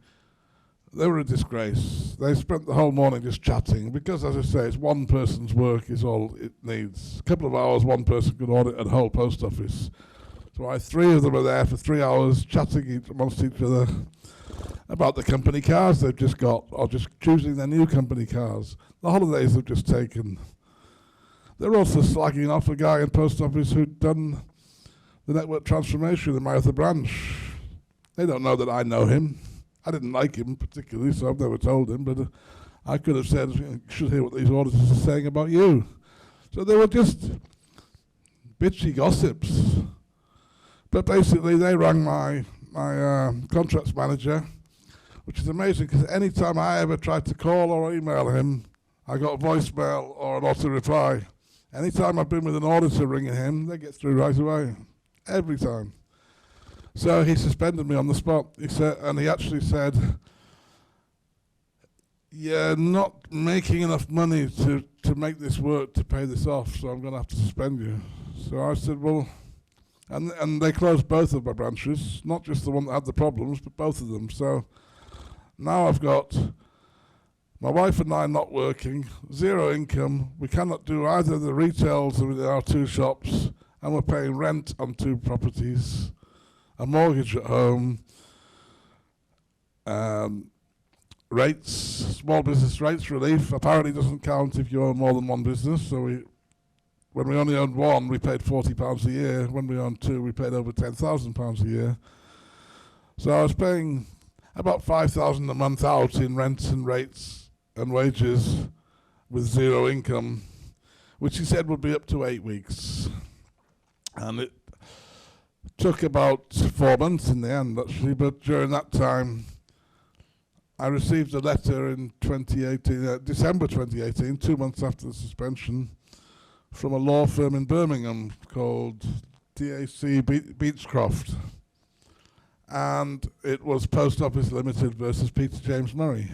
they were a disgrace. They spent the whole morning just chatting because, as I say, it's one person's work is all it needs. A couple of hours, one person could audit a whole post office. So 3 of them were there for 3 hours chatting amongst each other about the company cars they've just got, or just choosing their new company cars, the holidays they've just taken. They're also slagging off a guy in post office who'd done the network transformation in my other branch. They don't know that I know him. I didn't like him particularly, so I've never told him, but I could have said, you should hear what these auditors are saying about you. So they were just bitchy gossips. But basically they rang my contracts manager, which is amazing because any time I ever tried to call or email him, I got a voicemail or an auto reply. Anytime I've been with an auditor ringing him, they get through right away. Every time. So he suspended me on the spot. He said, and he actually said, "You're not making enough money to make this work to pay this off, so I'm going to have to suspend you." So I said, well, and they closed both of my branches, not just the one that had the problems, but both of them. So now I've got my wife and I not working, zero income. We cannot do either the retails with our 2 shops, and we're paying rent on 2 properties, a mortgage at home, rates, small business rates relief apparently doesn't count if you own more than 1 business. So when we only owned 1, we paid £40 a year. When we owned 2, we paid over £10,000 a year. So I was paying about £5,000 a month out in rent and rates and wages with zero income, which he said would be up to 8 weeks. And it took about 4 months in the end, actually, but during that time, I received a letter in 2018, December 2018, 2 months after the suspension, from a law firm in Birmingham called DAC Beechcroft. And it was Post Office Limited versus Peter James Murray.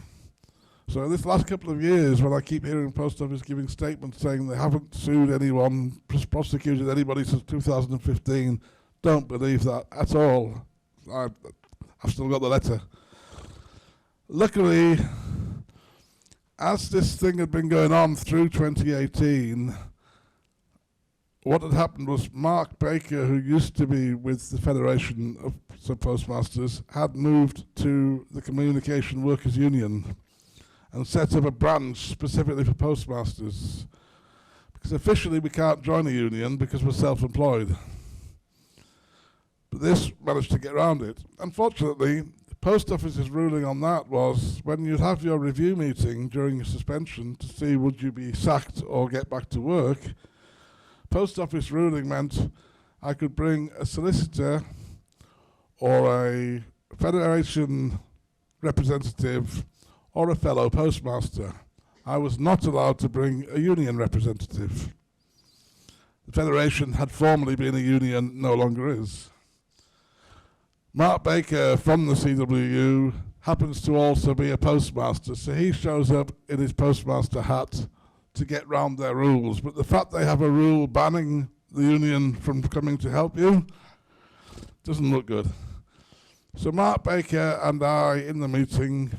So this last couple of years, when I keep hearing Post Office giving statements saying they haven't sued anyone, prosecuted anybody since 2015, don't believe that at all. I've still got the letter. Luckily, as this thing had been going on through 2018, what had happened was Mark Baker, who used to be with the Federation of Subpostmasters, had moved to the Communication Workers Union and set up a branch specifically for postmasters. Because officially we can't join a union because we're self-employed. But this managed to get around it. Unfortunately, the Post Office's ruling on that was when you'd have your review meeting during your suspension to see would you be sacked or get back to work, Post Office ruling meant I could bring a solicitor or a Federation representative or a fellow postmaster. I was not allowed to bring a union representative. The Federation had formerly been a union, no longer is. Mark Baker from the CWU happens to also be a postmaster, so he shows up in his postmaster hat to get round their rules. But the fact they have a rule banning the union from coming to help you doesn't look good. So Mark Baker and I, in the meeting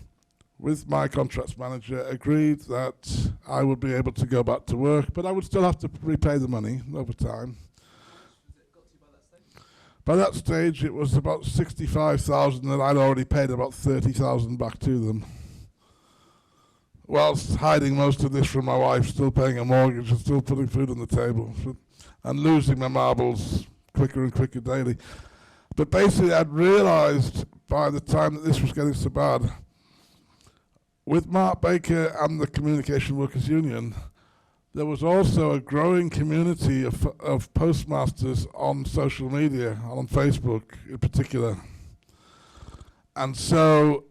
with my contracts manager, agreed that I would be able to go back to work, but I would still have to repay the money over time. By that stage, it was about 65,000, and I'd already paid about 30,000 back to them. Whilst hiding most of this from my wife, still paying a mortgage and still putting food on the table, and losing my marbles quicker and quicker daily. But basically, I'd realised by the time that this was getting so bad, with Mark Baker and the Communication Workers Union, there was also a growing community of postmasters on social media, on Facebook in particular. And so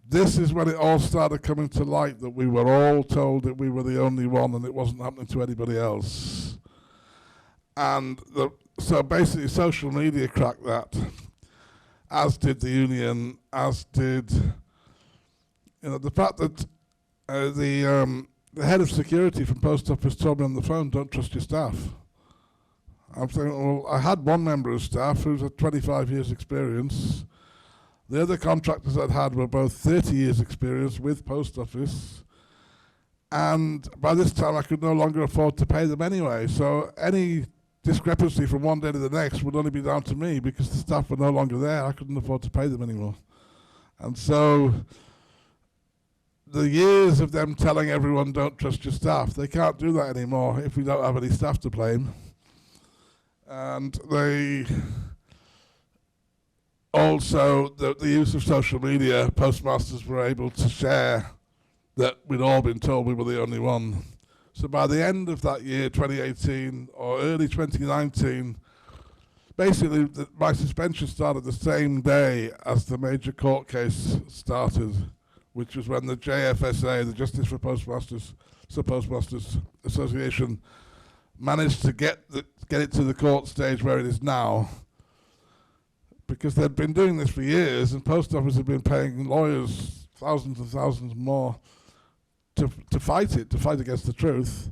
this is when it all started coming to light that we were all told that we were the only one and it wasn't happening to anybody else. And so basically social media cracked that, as did the union, as did, the fact that the head of security from Post Office told me on the phone, don't trust your staff. I'm saying, well, I had one member of staff who's had 25 years experience. The other contractors I'd had were both 30 years experience with Post Office. And by this time I could no longer afford to pay them anyway. So any discrepancy from one day to the next would only be down to me because the staff were no longer there. I couldn't afford to pay them anymore. And so the years of them telling everyone don't trust your staff, they can't do that anymore if we don't have any staff to blame. And they also, the use of social media, postmasters were able to share that we'd all been told we were the only one. So by the end of that year, 2018, or early 2019, basically my suspension started the same day as the major court case started, which was when the JFSA, the Justice for Postmasters, Subpostmasters Association, managed to get it to the court stage where it is now. Because they'd been doing this for years, and Post Office had been paying lawyers thousands and thousands more to fight against the truth.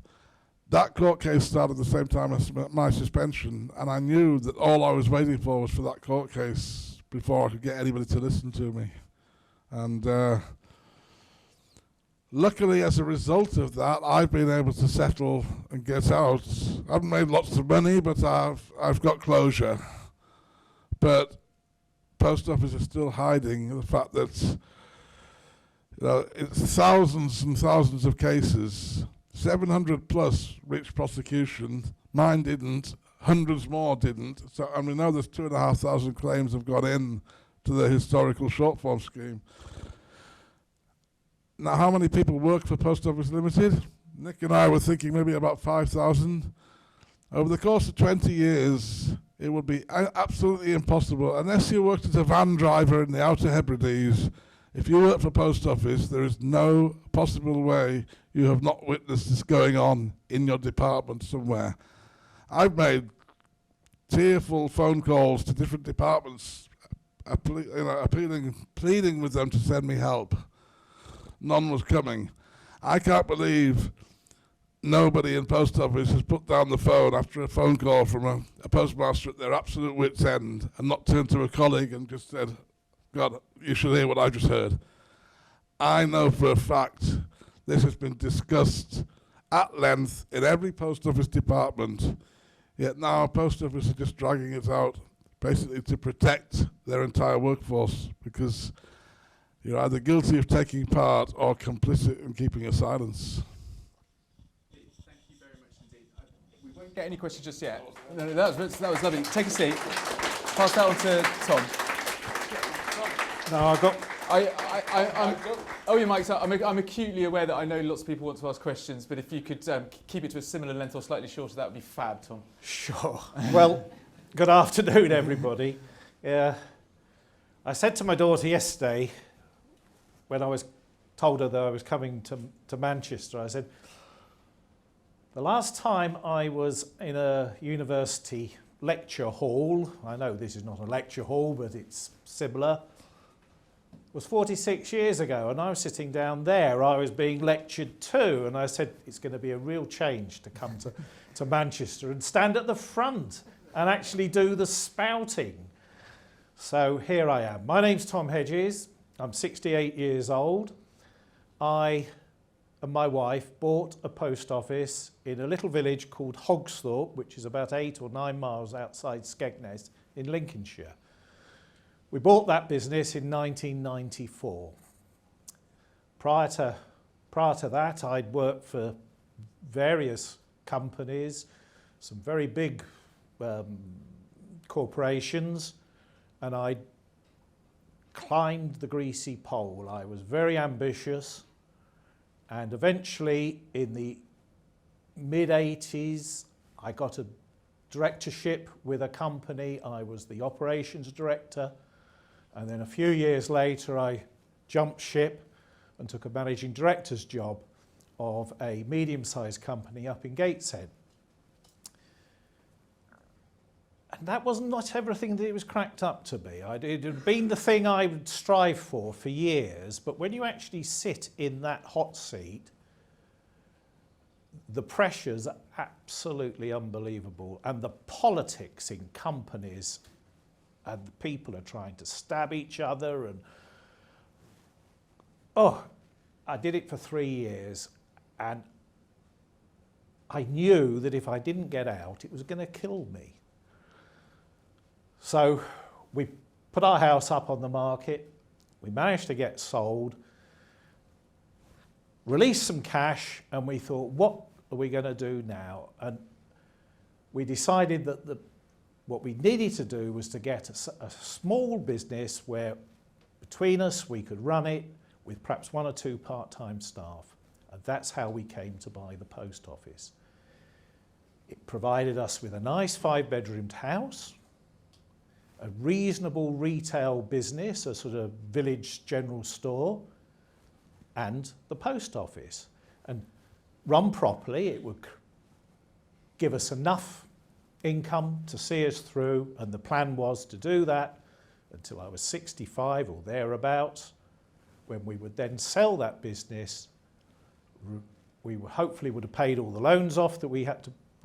That court case started the same time as my suspension, and I knew that all I was waiting for was for that court case before I could get anybody to listen to me. And luckily, as a result of that, I've been able to settle and get out. I haven't made lots of money, but I've got closure. But Post Office is still hiding the fact that it's thousands and thousands of cases. 700 plus reached prosecution. Mine didn't. Hundreds more didn't. So, and we know there's 2,500 claims have gone in to the historical short form scheme. Now, how many people work for Post Office Limited? Nick and I were thinking maybe about 5,000. Over the course of 20 years, it would be absolutely impossible, unless you worked as a van driver in the Outer Hebrides. If you work for Post Office, there is no possible way you have not witnessed this going on in your department somewhere. I've made tearful phone calls to different departments, pleading with them to send me help. None was coming. I can't believe nobody in Post Office has put down the phone after a phone call from a postmaster at their absolute wit's end and not turned to a colleague and just said, God, you should hear what I just heard. I know for a fact this has been discussed at length in every Post Office department, yet now Post Office are just dragging it out basically to protect their entire workforce, because you're either guilty of taking part or complicit in keeping a silence. Thank you very much indeed. We won't get any questions just yet. No, that was lovely. Take a seat. Pass that on to Tom. No, I've got... Oh, your mic's up. I'm acutely aware that I know lots of people want to ask questions, but if you could keep it to a similar length or slightly shorter, that would be fab, Tom. Sure. Well, good afternoon, everybody. I said to my daughter yesterday, when I was told her that I was coming to Manchester, I said, the last time I was in a university lecture hall, I know this is not a lecture hall, but it's similar, was 46 years ago, and I was sitting down there. I was being lectured to, and I said, it's going to be a real change to come to Manchester and stand at the front and actually do the spouting. So here I am. My name's Tom Hedges. I'm 68 years old. I and my wife bought a post office in a little village called Hogsthorpe, which is about 8 or 9 miles outside Skegness in Lincolnshire. We bought that business in 1994. Prior to that, I'd worked for various companies, some very big corporations, and I climbed the greasy pole. I was very ambitious, and eventually in the mid-80s, I got a directorship with a company. I was the operations director. And then a few years later, I jumped ship and took a managing director's job of a medium-sized company up in Gateshead. And that was not everything that it was cracked up to be. It had been the thing I would strive for years, but when you actually sit in that hot seat, the pressures are absolutely unbelievable, and the politics in companies, and the people are trying to stab each other, and I did it for 3 years, and I knew that if I didn't get out, it was going to kill me. So we put our house up on the market, we managed to get sold, released some cash, and we thought, what are we going to do now? And we decided that what we needed to do was to get a small business where between us we could run it with perhaps 1 or 2 part-time staff. And that's how we came to buy the post office. It provided us with a nice 5-bedroomed house, a reasonable retail business, a sort of village general store, and the post office. And run properly, it would give us enough income to see us through, and the plan was to do that until I was 65 or thereabouts, when we would then sell that business. We hopefully would have paid all the loans off that we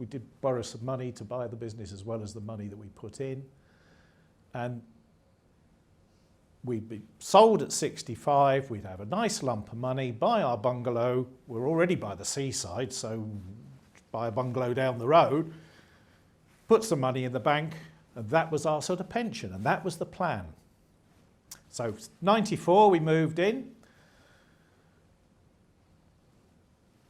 did borrow some money to buy the business as well as the money that we put in. And we'd be sold at 65, we'd have a nice lump of money, buy our bungalow. We're already by the seaside, so buy a bungalow down the road, put some money in the bank, and that was our sort of pension, and that was the plan. So 94 we moved in.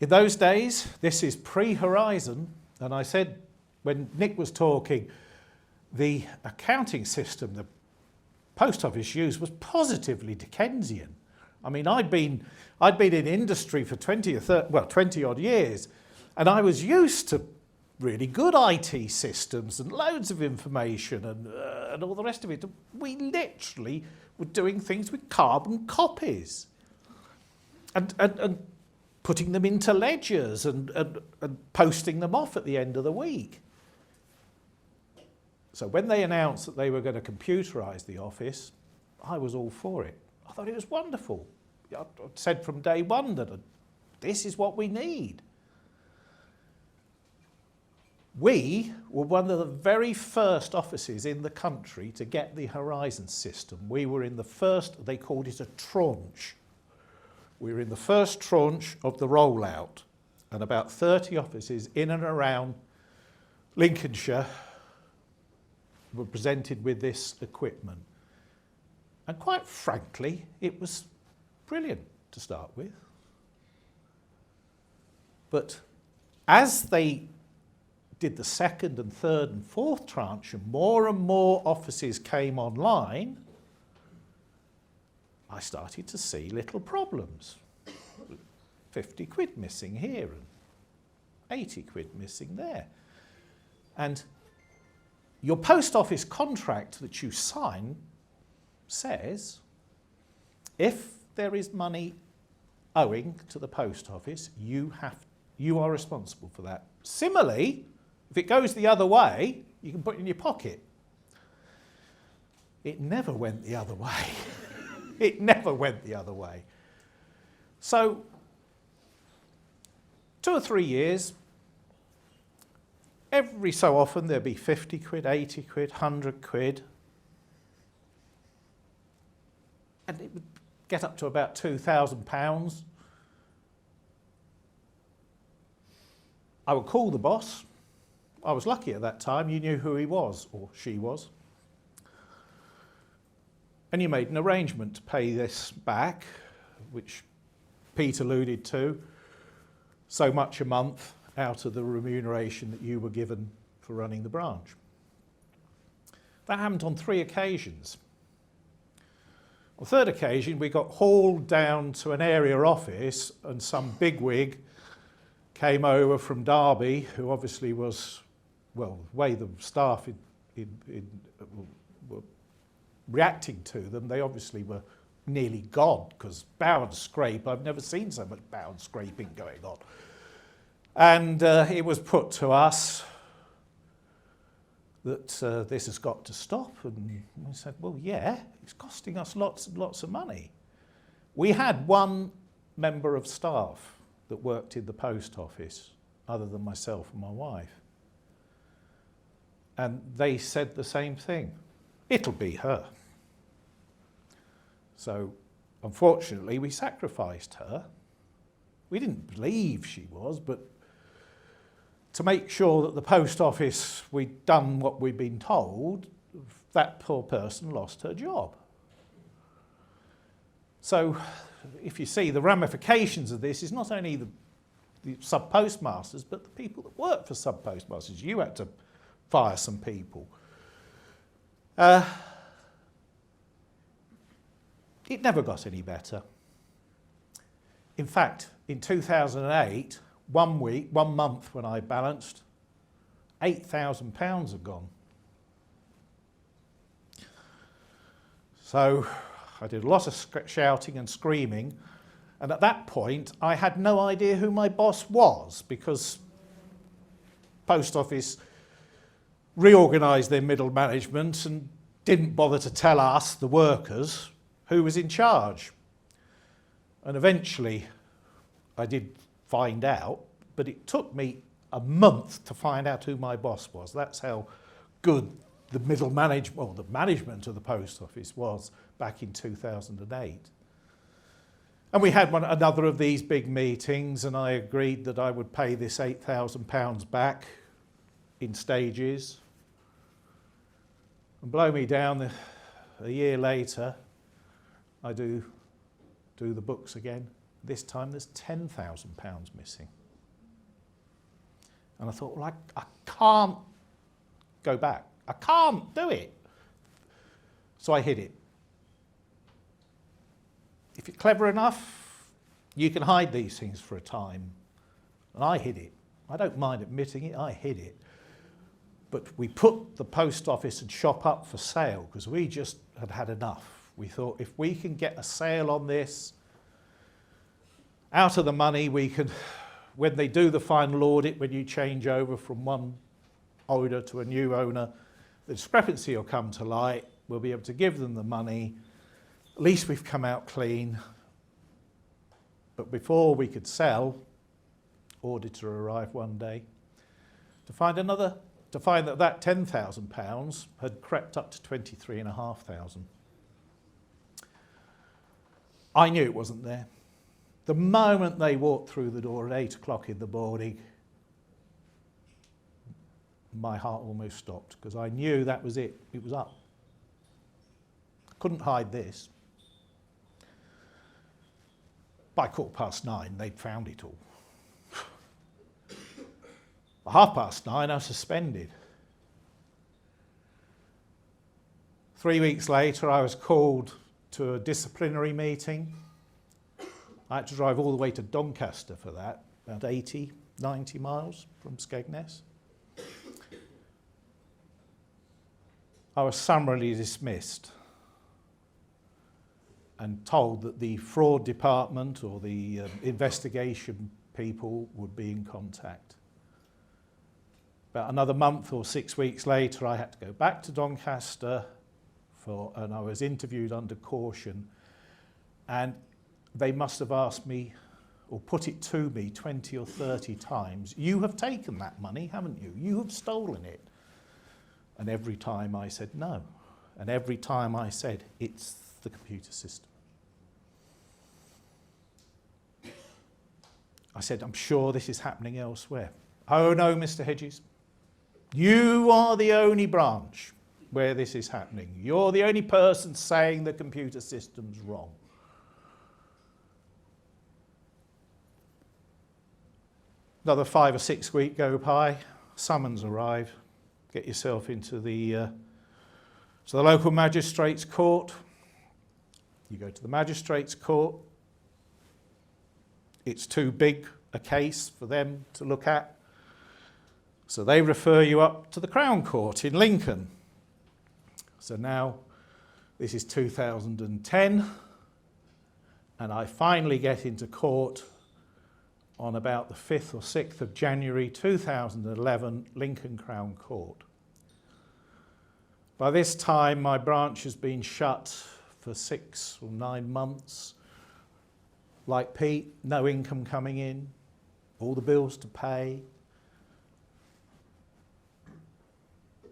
In those days, this is pre-Horizon, and I said when Nick was talking, the accounting system the post office used was positively Dickensian. I mean, I'd been in industry for 20 odd years, and I was used to really good IT systems and loads of information and all the rest of it. We literally were doing things with carbon copies and putting them into ledgers and posting them off at the end of the week. So when they announced that they were going to computerise the office, I was all for it. I thought it was wonderful. I said from day one that this is what we need. We were one of the very first offices in the country to get the Horizon system. We were in the first, they called it a tranche. We were in the first tranche of the rollout, and about 30 offices in and around Lincolnshire were presented with this equipment. And quite frankly, it was brilliant to start with. But as they did the second and third and fourth tranche and more offices came online, I started to see little problems. 50 quid missing here and 80 quid missing there. And your post office contract that you sign says if there is money owing to the post office, you are responsible for that. Similarly, if it goes the other way, you can put it in your pocket. It never went the other way. It never went the other way. So 2 or 3 years, every so often there'd be 50 quid, 80 quid, 100 quid. And it would get up to about £2,000. I would call the boss. I was lucky at that time, you knew who he was, or she was. And you made an arrangement to pay this back, which Pete alluded to, so much a month out of the remuneration that you were given for running the branch. That happened on 3 occasions. On the 3rd occasion, we got hauled down to an area office and some bigwig came over from Derby, who obviously was, well, the way the staff were reacting to them, they obviously were nearly God, because bow and scrape, I've never seen so much bow and scraping going on. And it was put to us that this has got to stop. And we said, well, yeah, it's costing us lots and lots of money. We had one member of staff that worked in the post office, other than myself and my wife. And they said the same thing. It'll be her. So, unfortunately, we sacrificed her. We didn't believe she was, but to make sure that the post office, we'd done what we'd been told, that poor person lost her job. So, if you see the ramifications of this is not only the Subpostmasters, but the people that work for Subpostmasters. You had to fire some people. It never got any better. In fact, in 2008, 1 month when I balanced, £8,000 had gone. So I did a lot of shouting and screaming, and at that point I had no idea who my boss was, because Post Office reorganised their middle management and didn't bother to tell us, the workers, who was in charge. And eventually I did find out, but it took me a month to find out who my boss was. That's how good the middle management, or the management of the Post Office was back in 2008. And we had another of these big meetings, and I agreed that I would pay this £8,000 back in stages. And blow me down, a year later, I do the books again. This time there's £10,000 missing. And I thought, well, I can't go back. I can't do it. So I hid it. If you're clever enough, you can hide these things for a time. And I hid it. I don't mind admitting it, I hid it. But we put the post office and shop up for sale because we just had had enough. We thought if we can get a sale on this, out of the money we could, when they do the final audit, when you change over from one owner to a new owner, the discrepancy will come to light, we'll be able to give them the money, at least we've come out clean. But before we could sell, auditor arrived one day to find that £10,000 had crept up to 23,500. I knew it wasn't there. The moment they walked through the door at 8 o'clock in the morning, my heart almost stopped because I knew that was it. It was up. I couldn't hide this. By 9:15, they'd found it all. By 9:30, I was suspended. 3 weeks later, I was called to a disciplinary meeting. I had to drive all the way to Doncaster for that, about 80, 90 miles from Skegness. I was summarily dismissed and told that the fraud department or the investigation people would be in contact. About another month or 6 weeks later, I had to go back to Doncaster and I was interviewed under caution, and they must have asked me or put it to me 20 or 30 times, you have taken that money, haven't you? You have stolen it. And every time I said no. And every time I said, it's the computer system. I said, I'm sure this is happening elsewhere. Oh no, Mr. Hedges. You are the only branch where this is happening. You're the only person saying the computer system's wrong. Another 5 or 6 weeks go by, summons arrive. Get yourself into the local magistrate's court. You go to the magistrate's court. It's too big a case for them to look at. So they refer you up to the Crown Court in Lincoln. So now this is 2010, and I finally get into court on about the 5th or 6th of January 2011, Lincoln Crown Court. By this time, my branch has been shut for 6 or 9 months. Like Pete, no income coming in, all the bills to pay.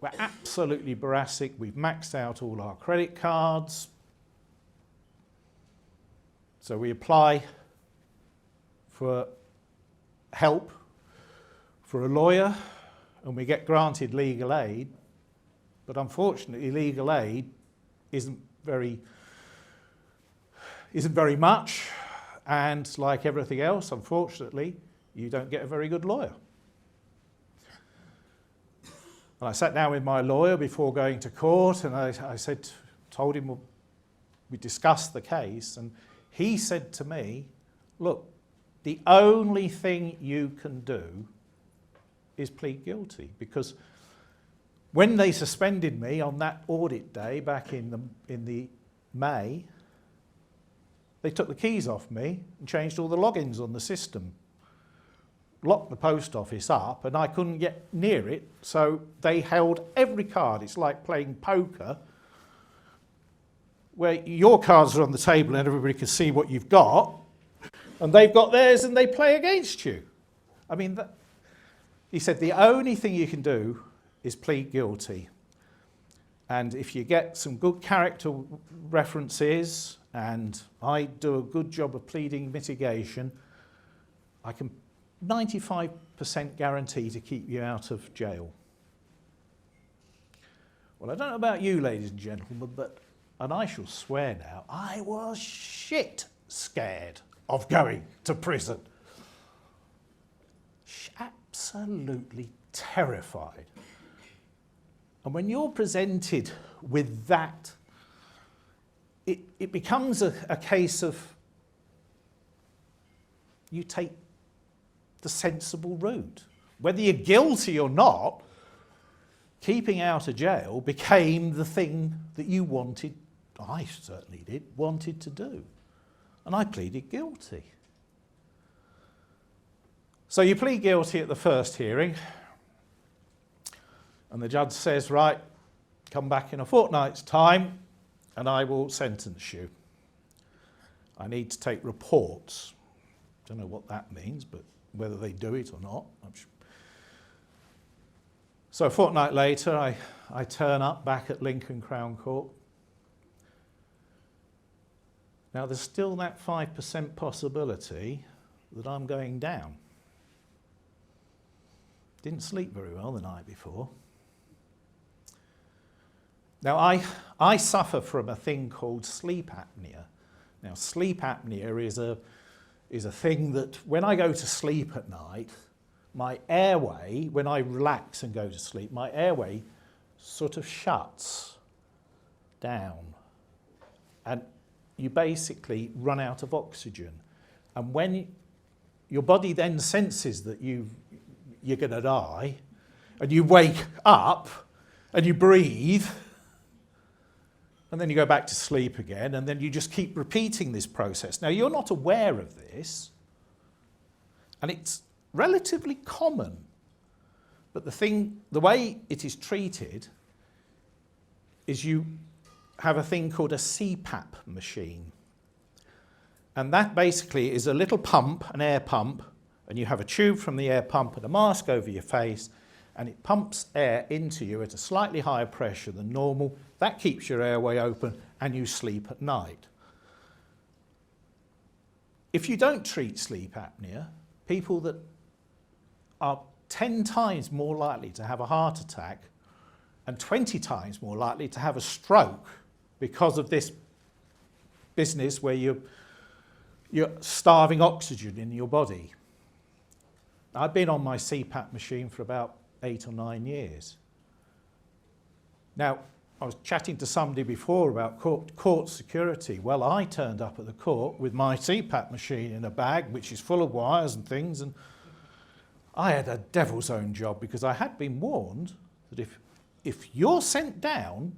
We're absolutely boracic. We've maxed out all our credit cards. So we apply for help for a lawyer and we get granted legal aid. But unfortunately, legal aid isn't very much. And like everything else, unfortunately, you don't get a very good lawyer. And I sat down with my lawyer before going to court and I told him, we discussed the case, and he said to me, look, the only thing you can do is plead guilty, because when they suspended me on that audit day back in the May, they took the keys off me and changed all the logins on the system, locked the post office up, and I couldn't get near it, so they held every card. It's like playing poker, where your cards are on the table and everybody can see what you've got, and they've got theirs and they play against you. I mean, he said the only thing you can do is plead guilty. And if you get some good character references, and I do a good job of pleading mitigation, I can 95% guarantee to keep you out of jail. Well, I don't know about you, ladies and gentlemen, but, and I shall swear now, I was shit scared of going to prison. Absolutely terrified. And when you're presented with that, it becomes a case of you take the sensible route. Whether you're guilty or not, keeping out of jail became the thing that you wanted, I certainly did, wanted to do. And I pleaded guilty. So you plead guilty at the first hearing, and the judge says, right, come back in a fortnight's time and I will sentence you. I need to take reports. Don't know what that means, but whether they do it or not, I'm sure. So a fortnight later, I turn up back at Lincoln Crown Court. Now there's still that 5% possibility that I'm going down. Didn't sleep very well the night before. Now, I suffer from a thing called sleep apnea. Now, sleep apnea is a thing that when I go to sleep at night, my airway, when I relax and go to sleep, my airway sort of shuts down. And you basically run out of oxygen. And when your body then senses that you're going to die, and you wake up and you breathe, and then you go back to sleep again, and then you just keep repeating this process. Now, you're not aware of this, and it's relatively common, but the way it is treated is you have a thing called a CPAP machine. And that basically is a little pump, an air pump, and you have a tube from the air pump and a mask over your face, and it pumps air into you at a slightly higher pressure than normal. That keeps your airway open and you sleep at night. If you don't treat sleep apnea, people that are 10 times more likely to have a heart attack and 20 times more likely to have a stroke because of this business where you're starving oxygen in your body. I've been on my CPAP machine for about 8 or 9 years. Now, I was chatting to somebody before about court security. Well, I turned up at the court with my CPAP machine in a bag, which is full of wires and things, and I had a devil's own job because I had been warned that if you're sent down,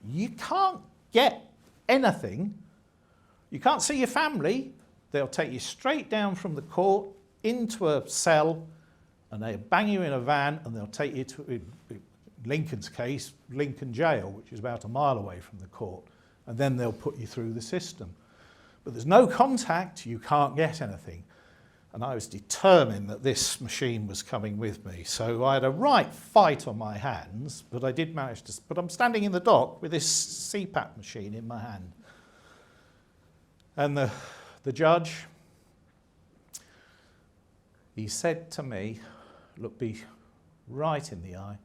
you can't get anything. You can't see your family. They'll take you straight down from the court into a cell, and they'll bang you in a van, and they'll take you to, in Lincoln's case, Lincoln Jail, which is about a mile away from the court, and then they'll put you through the system. But there's no contact, you can't get anything. And I was determined that this machine was coming with me. So I had a right fight on my hands, but I did manage to, but I'm standing in the dock with this CPAP machine in my hand. And the judge, he said to me, look me right in the eye,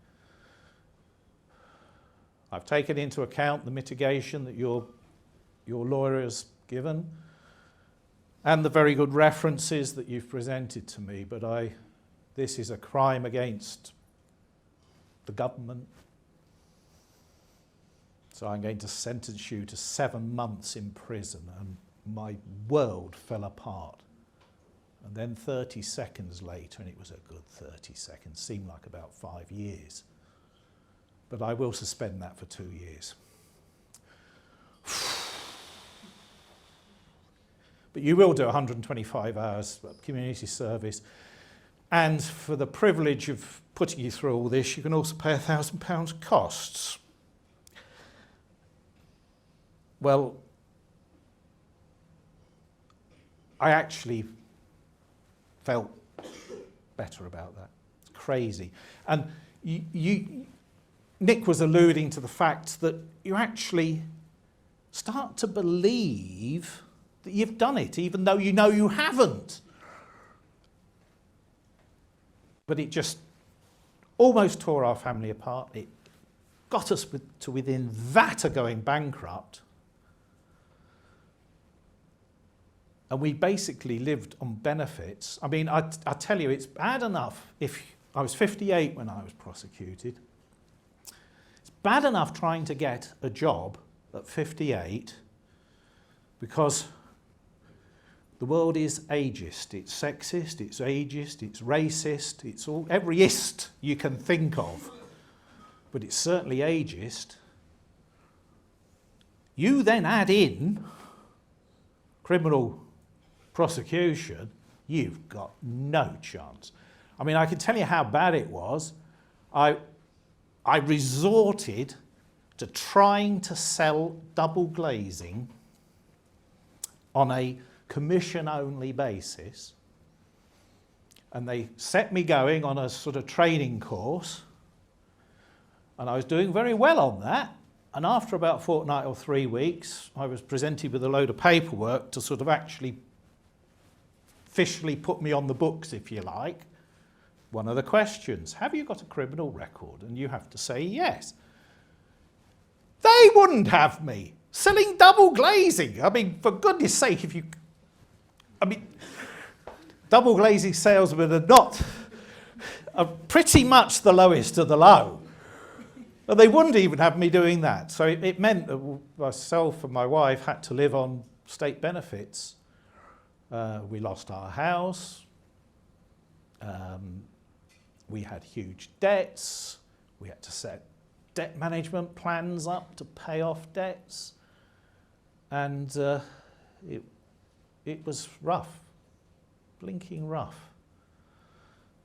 I've taken into account the mitigation that your lawyer has given and the very good references that you've presented to me, but this is a crime against the government. So I'm going to sentence you to 7 months in prison. And my world fell apart. And then 30 seconds later, and it was a good 30 seconds, seemed like about 5 years. But I will suspend that for 2 years. But you will do 125 hours of community service. And for the privilege of putting you through all this, you can also pay £1,000 costs. Well, I actually felt better about that. It's crazy. And Nick was alluding to the fact that you actually start to believe that you've done it, even though you know you haven't. But it just almost tore our family apart. It got us to within that of going bankrupt. And we basically lived on benefits. I mean, I tell you, it's bad enough if I was 58 when I was prosecuted. It's bad enough trying to get a job at 58 because the world is ageist, it's sexist, it's ageist, it's racist, it's all every ist you can think of, but it's certainly ageist. You then add in criminal prosecution, you've got no chance. I mean, I can tell you how bad it was. I resorted to trying to sell double glazing on a commission-only basis, and they set me going on a sort of training course, and I was doing very well on that. And after about a fortnight or 3 weeks, I was presented with a load of paperwork to sort of actually officially put me on the books, if you like. One of the questions, have you got a criminal record? And you have to say yes. They wouldn't have me selling double glazing. I mean, for goodness sake, double glazing salesmen are pretty much the lowest of the low. But they wouldn't even have me doing that. So it meant that myself and my wife had to live on state benefits. We lost our house. We had huge debts. We had to set debt management plans up to pay off debts. And it was rough, blinking rough.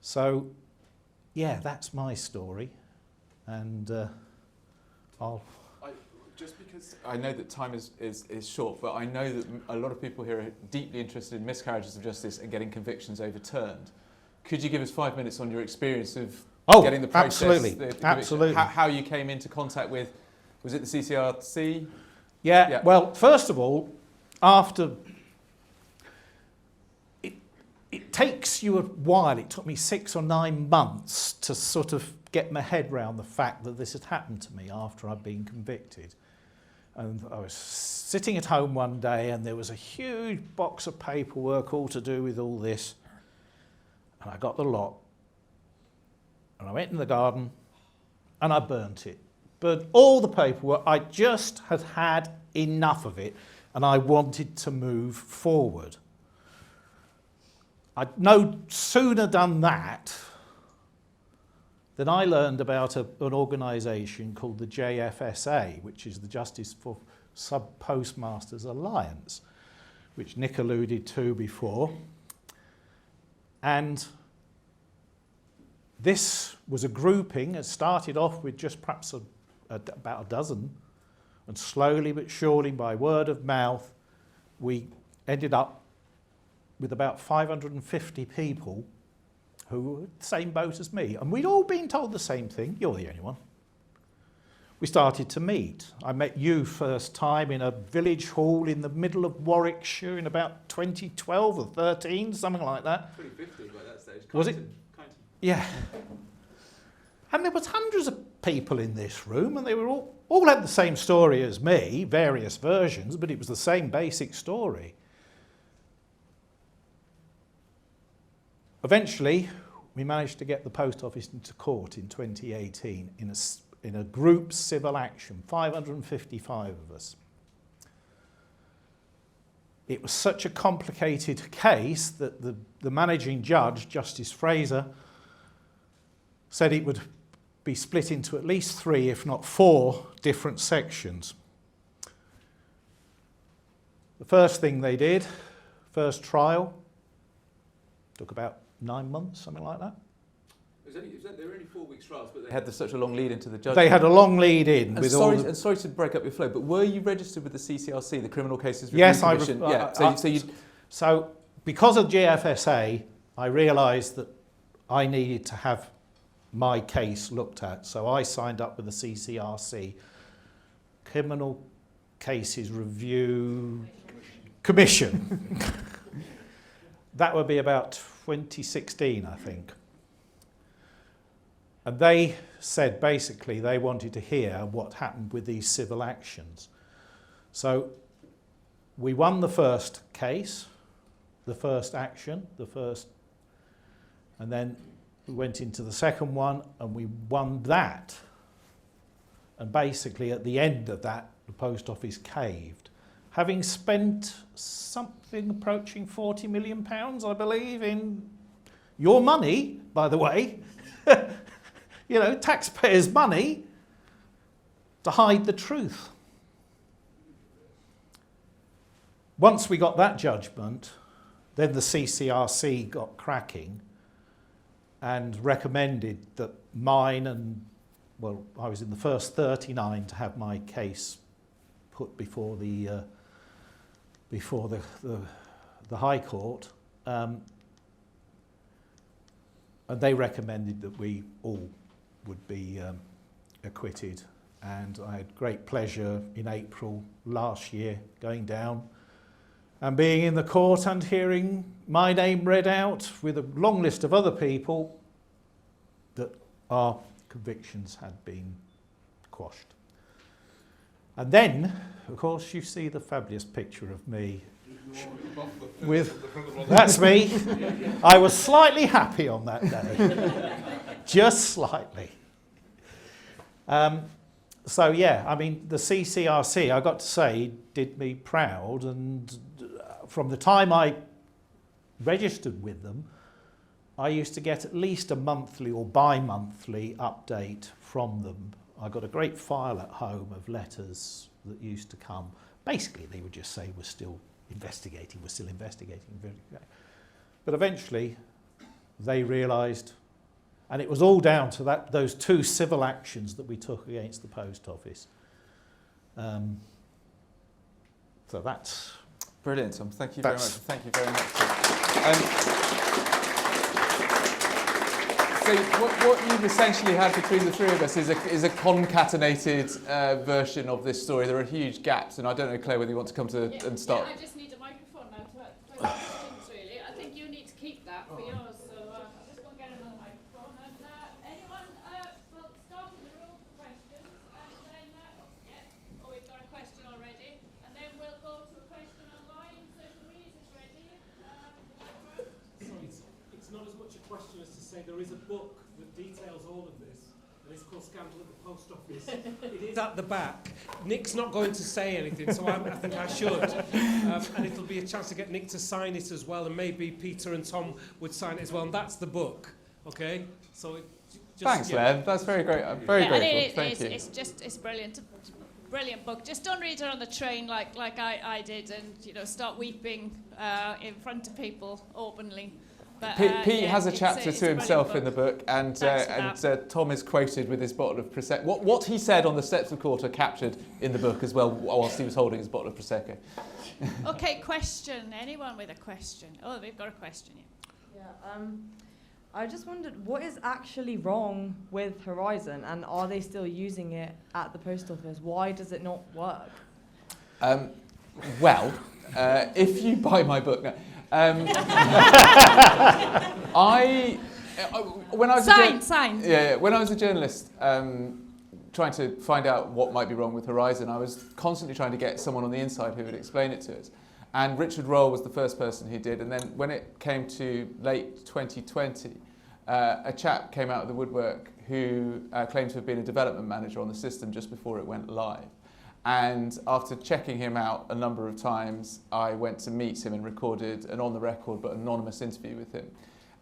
So, yeah, that's my story. And just because I know that time is short, but I know that a lot of people here are deeply interested in miscarriages of justice and getting convictions overturned. Could you give us 5 minutes on your experience of getting the process? Absolutely. How you came into contact with, was it the CCRC? Yeah. Well, first of all, after it takes you a while. It took me 6 or 9 months to sort of get my head around the fact that this had happened to me after I'd been convicted. And I was sitting at home one day and there was a huge box of paperwork all to do with all this. And I got the lot. And I went in the garden and I burnt it. Burned all the paperwork. I just had had enough of it and I wanted to move forward. I'd no sooner done that than I learned about an organisation called the JFSA, which is the Justice for Subpostmasters Alliance, which Nick alluded to before. And this was a grouping. It started off with just perhaps about a dozen, and slowly but surely, by word of mouth, we ended up with about 550 people who were in the same boat as me. And we'd all been told the same thing. You're the only one. We started to meet. I met you first time in a village hall in the middle of Warwickshire in about 2012 or 13, something like that. 2015 by that stage. Was it? Yeah. And there was hundreds of people in this room, and they were all had the same story as me, various versions, but it was the same basic story. Eventually, we managed to get the post office into court in 2018 in a group civil action, 555 of us. it was such a complicated case that the managing judge, Justice Fraser, said it would be split into at least 3, if not 4, different sections. The first thing they did, first trial, took about 9 months, something like that. They were only 4 weeks trials, but they had such a long lead into the judgment. They had a long lead in. And sorry to break up your flow, but were you registered with the CCRC, the Criminal Cases Review Yes, Commission? So because of GFSA, I realised that I needed to have my case looked at. So I signed up with the CCRC, Criminal Cases Review Commission. That would be about 2016, I think. And they said basically they wanted to hear what happened with these civil actions. So we won the first case, the first action, and then we went into the second one and we won that. And basically at the end of that, the post office caved. Having spent something approaching £40 million, I believe, in your money, by the way, you know, taxpayers' money, to hide the truth. Once we got that judgment, then the CCRC got cracking and recommended that mine and, well, I was in the first 39 to have my case put before the High Court, and they recommended that we all would be acquitted. And I had great pleasure in April last year going down and being in the court and hearing my name read out with a long list of other people that our convictions had been quashed. And then, of course, you see the fabulous picture of me with, that's me. I was slightly happy on that day, just slightly. So yeah, I mean, the CCRC, I got to say, did me proud, and from the time I registered with them, I used to get at least a monthly or bi-monthly update from them. I got a great file at home of letters that used to come. Basically, they would just say, we're still investigating. But eventually, they realised, and it was all down to those 2 civil actions that we took against the post office. So that's... Brilliant, Tom. Thank you very much. Thank you very much. So what you've essentially had between the 3 of us is a concatenated version of this story. There are huge gaps, and I don't know, Claire, whether you want to come to and start. Yeah, I just need a microphone now to questions, really. I think you need to keep that for yours, so I'm just going to get another microphone. And anyone, we'll start in the room for questions, and then, we've got a question already, and then we'll go to a question online. So Louise is ready. It's not as much a question as to say there is a book that details all of this, and it's called Scandal at the Post Office. It is at the back. Nick's not going to say anything, so I think I should. And it'll be a chance to get Nick to sign it as well, and maybe Peter and Tom would sign it as well, and that's the book, okay? So thanks, Lev. That's very great. I'm very grateful. Thank you. It's brilliant. Brilliant book. Just don't read it on the train like I did, and start weeping in front of people openly. But, Pete has a chapter to himself in the book, and Tom is quoted with his bottle of Prosecco. What he said on the steps of court are captured in the book as well, whilst he was holding his bottle of Prosecco. Okay, question. Anyone with a question? Oh, we've got a question. Yeah. I just wondered, what is actually wrong with Horizon, and are they still using it at the post office? Why does it not work? If you buy my book now. When I was when I was a journalist, trying to find out what might be wrong with Horizon, I was constantly trying to get someone on the inside who would explain it to us. And Richard Roll was the first person who did. And then when it came to late 2020, a chap came out of the woodwork who claimed to have been a development manager on the system just before it went live. And after checking him out a number of times, I went to meet him and recorded an on-the-record but anonymous interview with him.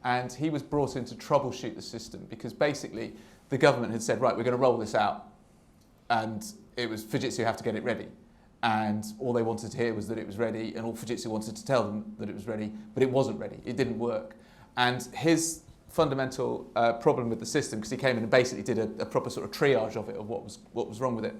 And he was brought in to troubleshoot the system because basically the government had said, right, we're going to roll this out. And it was Fujitsu have to get it ready. And all they wanted to hear was that it was ready, and all Fujitsu wanted to tell them that it was ready, but it wasn't ready. It didn't work. And his fundamental problem with the system, because he came in and basically did a proper sort of triage of it, of what was wrong with it.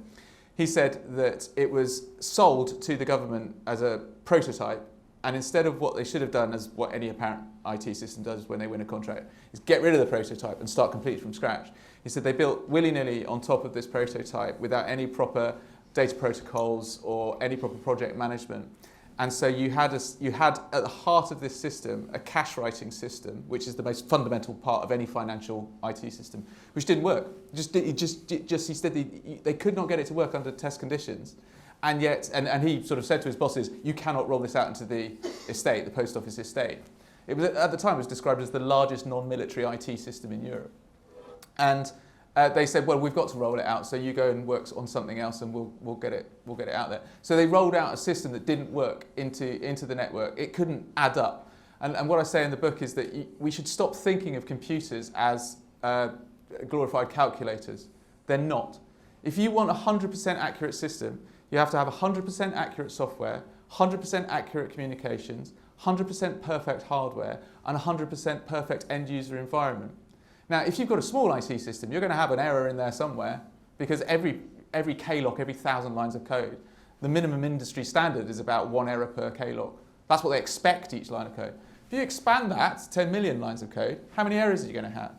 He said that it was sold to the government as a prototype, and instead of what they should have done, as what any apparent IT system does when they win a contract, is get rid of the prototype and start completely from scratch. He said they built willy-nilly on top of this prototype without any proper data protocols or any proper project management. And so you had at the heart of this system a cash writing system, which is the most fundamental part of any financial IT system, which didn't work. He said they could not get it to work under test conditions. And yet, and he sort of said to his bosses, you cannot roll this out into the estate, the post office estate. It was, at the time, it was described as the largest non-military IT system in Europe. And they said, well, we've got to roll it out, so you go and work on something else and we'll get it out there. So they rolled out a system that didn't work into the network. It couldn't add up. And what I say in the book is that we should stop thinking of computers as glorified calculators. They're not. If you want a 100% accurate system, you have to have 100% accurate software, 100% accurate communications, 100% perfect hardware, and 100% perfect end-user environment. Now, if you've got a small IT system, you're going to have an error in there somewhere, because every KLOC, every 1,000 lines of code, the minimum industry standard is about 1 error per KLOC. That's what they expect each line of code. If you expand that to 10 million lines of code, how many errors are you going to have?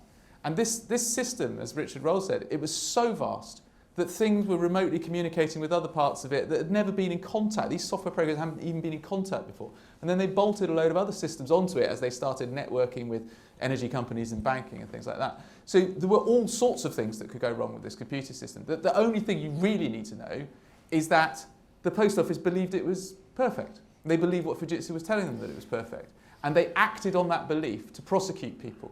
And this system, as Richard Roll said, it was so vast that things were remotely communicating with other parts of it that had never been in contact. These software programs hadn't even been in contact before. And then they bolted a load of other systems onto it as they started networking with energy companies and banking and things like that. So there were all sorts of things that could go wrong with this computer system. The only thing you really need to know is that the post office believed it was perfect. They believed what Fujitsu was telling them, that it was perfect. And they acted on that belief to prosecute people.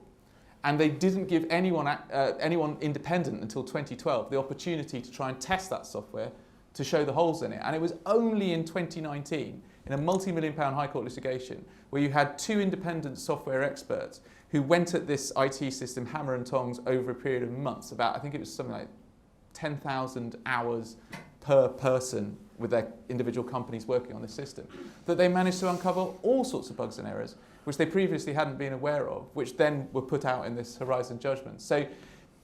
And they didn't give anyone independent until 2012 the opportunity to try and test that software to show the holes in it. And it was only in 2019, in a multi-million-pound High Court litigation, where you had 2 independent software experts who went at this IT system hammer and tongs over a period of months, about, I think it was something like 10,000 hours per person with their individual companies working on this system, that they managed to uncover all sorts of bugs and errors which they previously hadn't been aware of, which then were put out in this Horizon judgment. So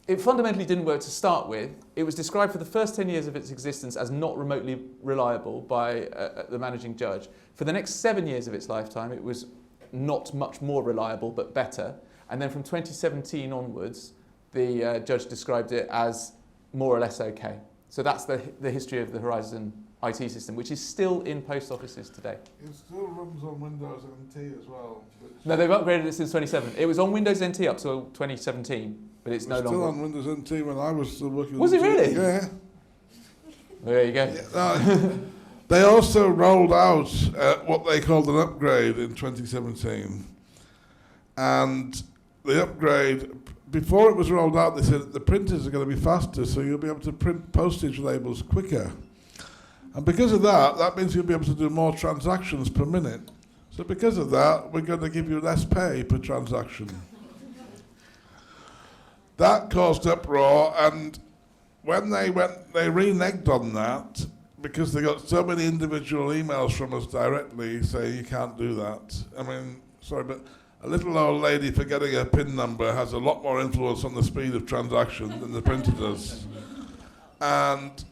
it fundamentally didn't work to start with. It was described for the first 10 years of its existence as not remotely reliable by the managing judge. For the next 7 years of its lifetime, it was not much more reliable, but better. And then from 2017 onwards, the judge described it as more or less okay. So that's the history of the Horizon IT system, which is still in post offices today. It still runs on Windows NT as well. No, they've upgraded it since 2007. It was on Windows NT up till 2017, but it's no longer. Still on Windows NT when I was still working. Was it really? Yeah. There you go. Yeah, they also rolled out what they called an upgrade in 2017. And the upgrade, before it was rolled out, they said the printers are going to be faster, so you'll be able to print postage labels quicker. And because of that, that means you'll be able to do more transactions per minute. So because of that, we're going to give you less pay per transaction. That caused uproar, and when they reneged on that, because they got so many individual emails from us directly saying you can't do that. I mean, sorry, but a little old lady forgetting her PIN number has a lot more influence on the speed of transaction than the printer does. And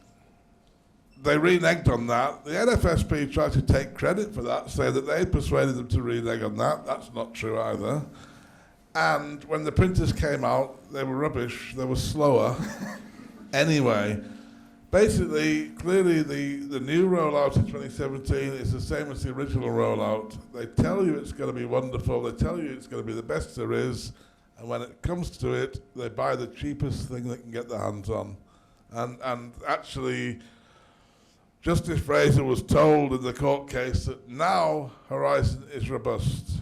they reneged on that. The NFSP tried to take credit for that, say that they persuaded them to renege on that. That's not true either. And when the printers came out, they were rubbish. They were slower. Anyway, basically, clearly the new rollout in 2017 is the same as the original rollout. They tell you it's going to be wonderful. They tell you it's going to be the best there is. And when it comes to it, they buy the cheapest thing they can get their hands on. And actually, Justice Fraser was told in the court case that now Horizon is robust.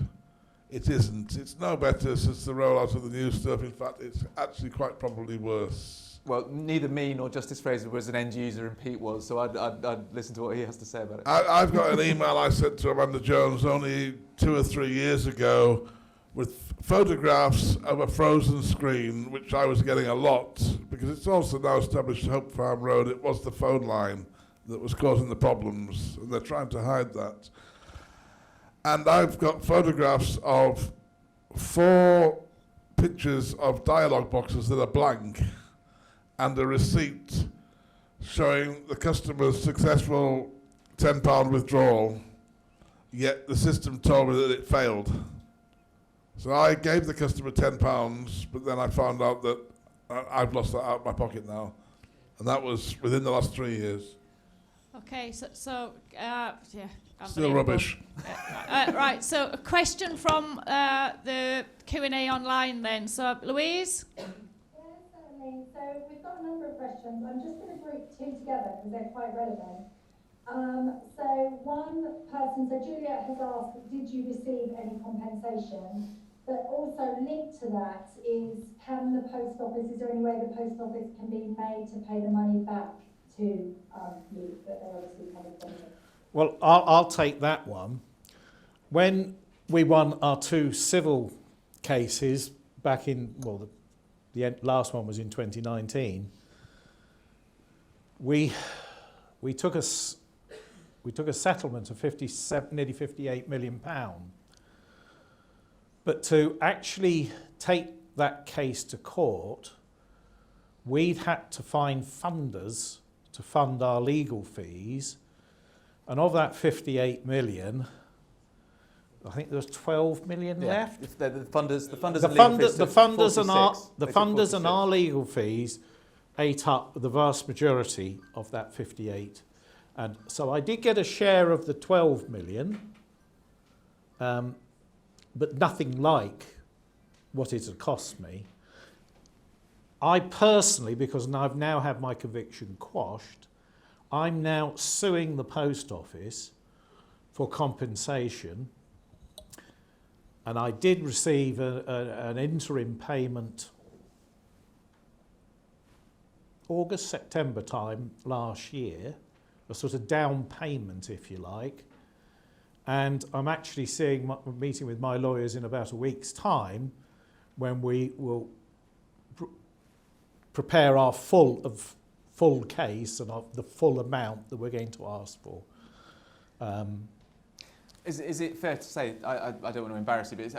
It isn't. It's no better since the rollout of the new stuff. In fact, it's actually quite probably worse. well, neither me nor Justice Fraser was an end user and Pete was, so I'd listen to what he has to say about it. I've got an email I sent to Amanda Jones only 2 or 3 years ago with photographs of a frozen screen, which I was getting a lot, because it's also now established Hope Farm Road, it was the phone line that was causing the problems, and they're trying to hide that. And I've got photographs of 4 pictures of dialogue boxes that are blank, and a receipt showing the customer's successful £10 withdrawal, yet the system told me that it failed. So I gave the customer £10, but then I found out that I've lost that out of my pocket now. And that was within the last 3 years. Okay, yeah. Still rubbish. Right, so a question from the Q&A online then. So, Louise? Yeah, certainly. So we've got a number of questions. I'm just going to group 2 together because they're quite relevant. So one person, so Juliet has asked, did you receive any compensation? But also linked to that is, can the post office, is there any way the post office can be made to pay the money back to you that they're obviously coming from you? Well, I'll take that one. When we won our 2 civil cases back in, well, the last one was in 2019, we took a settlement of nearly £58 million. But to actually take that case to court, we'd had to find funders to fund our legal fees. And of that 58 million, I think there was 12 million left. The funders and our legal fees ate up the vast majority of that 58. And so I did get a share of the 12 million, but nothing like what it had cost me. I personally, because I've now had my conviction quashed, I'm now suing the post office for compensation, and I did receive an interim payment August, September time last year, a sort of down payment, if you like, and I'm actually meeting with my lawyers in about a week's time when we will prepare our full case and the full amount that we're going to ask for. Is it fair to say, I don't want to embarrass you, but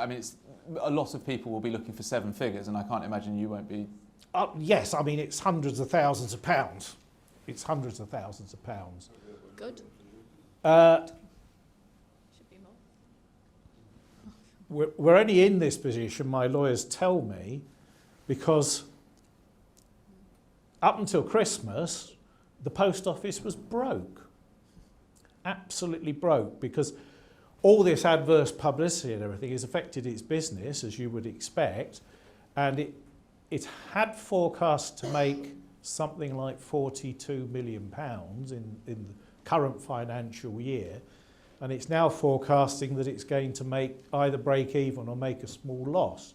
a lot of people will be looking for 7 figures, and I can't imagine you won't be. Yes, I mean, it's hundreds of thousands of pounds. It's hundreds of thousands of pounds. Good. Should be more. We're only in this position, my lawyers tell me, because up until Christmas, the post office was broke. Absolutely broke, because all this adverse publicity and everything has affected its business, as you would expect, and it had forecast to make something like £42 million in the current financial year, and it's now forecasting that it's going to make either break even or make a small loss.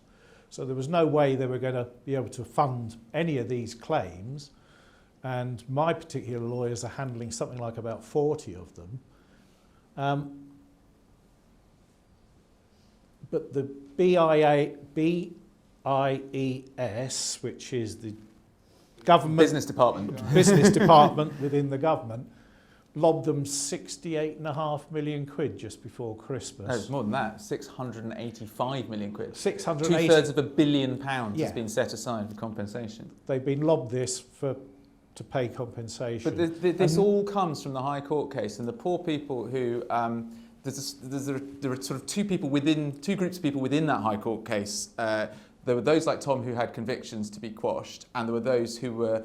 So there was no way they were going to be able to fund any of these claims, and my particular lawyers are handling something like about 40 of them. But the BIES, which is the government Business department within the government, lobbed them £68.5 million just before Christmas. No, it's more than that. 685 million quid. 680. 2/3 of £1 billion has been set aside for compensation. They've been lobbed this to pay compensation. But this all comes from the High Court case, and the poor people who there are sort of two groups of people within that High Court case. There were those like Tom who had convictions to be quashed, and there were those who were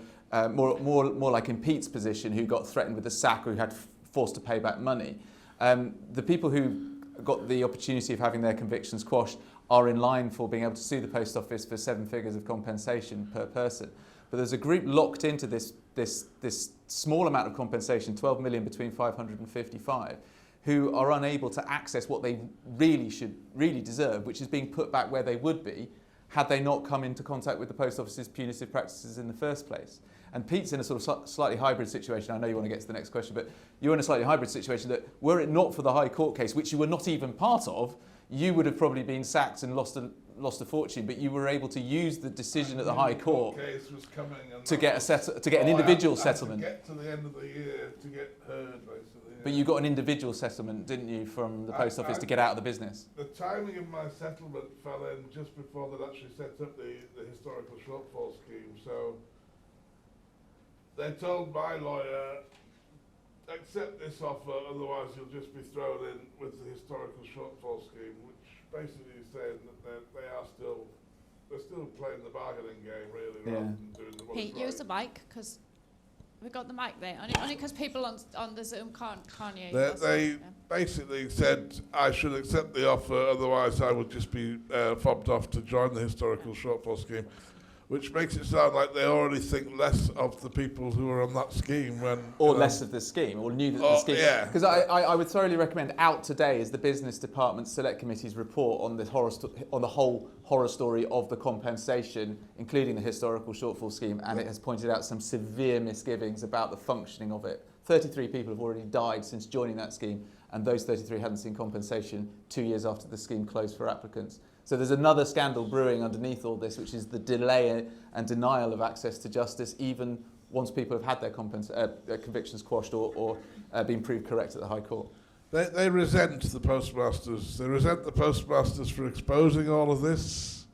more like in Pete's position, who got threatened with a sack or who had forced to pay back money. The people who got the opportunity of having their convictions quashed are in line for being able to sue the post office for 7 figures of compensation per person. But there's a group locked into this small amount of compensation, 12 million between 500 and 55, who are unable to access what they really deserve, which is being put back where they would be had they not come into contact with the Post Office's punitive practices in the first place. And Pete's in a sort of slightly hybrid situation. I know you want to get to the next question, but you're in a slightly hybrid situation that were it not for the High Court case, which you were not even part of, you would have probably been sacked and lost a fortune, but you were able to use the decision at the High Court case was coming and to get an individual settlement. I had to get to the end of the year to get heard, basically. But you got an individual settlement, didn't you, from the Post Office to get out of the business? The timing of my settlement fell in just before they'd actually set up the historical shortfall scheme. So they told my lawyer, accept this offer, otherwise you'll just be thrown in with the historical shortfall scheme, which basically is saying that they're still playing the bargaining game, really, rather than doing the what's Pete, right. use the mic, because we've got the mic there. Only because people on the Zoom can't hear you. They basically said I should accept the offer, otherwise I would just be fobbed off to join the historical shortfall scheme, which makes it sound like they already think less of the people who are on that scheme when... Or less of the scheme, or knew that the scheme... Yeah. Because I would thoroughly recommend, out today is the Business Department Select Committee's report on the whole horror story of the compensation, including the historical shortfall scheme, and it has pointed out some severe misgivings about the functioning of it. 33 people have already died since joining that scheme, and those 33 hadn't seen compensation 2 years after the scheme closed for applicants. So there's another scandal brewing underneath all this, which is the delay and denial of access to justice, even once people have had their convictions quashed or been proved correct at the High Court. They resent the postmasters. They resent the postmasters for exposing all of this.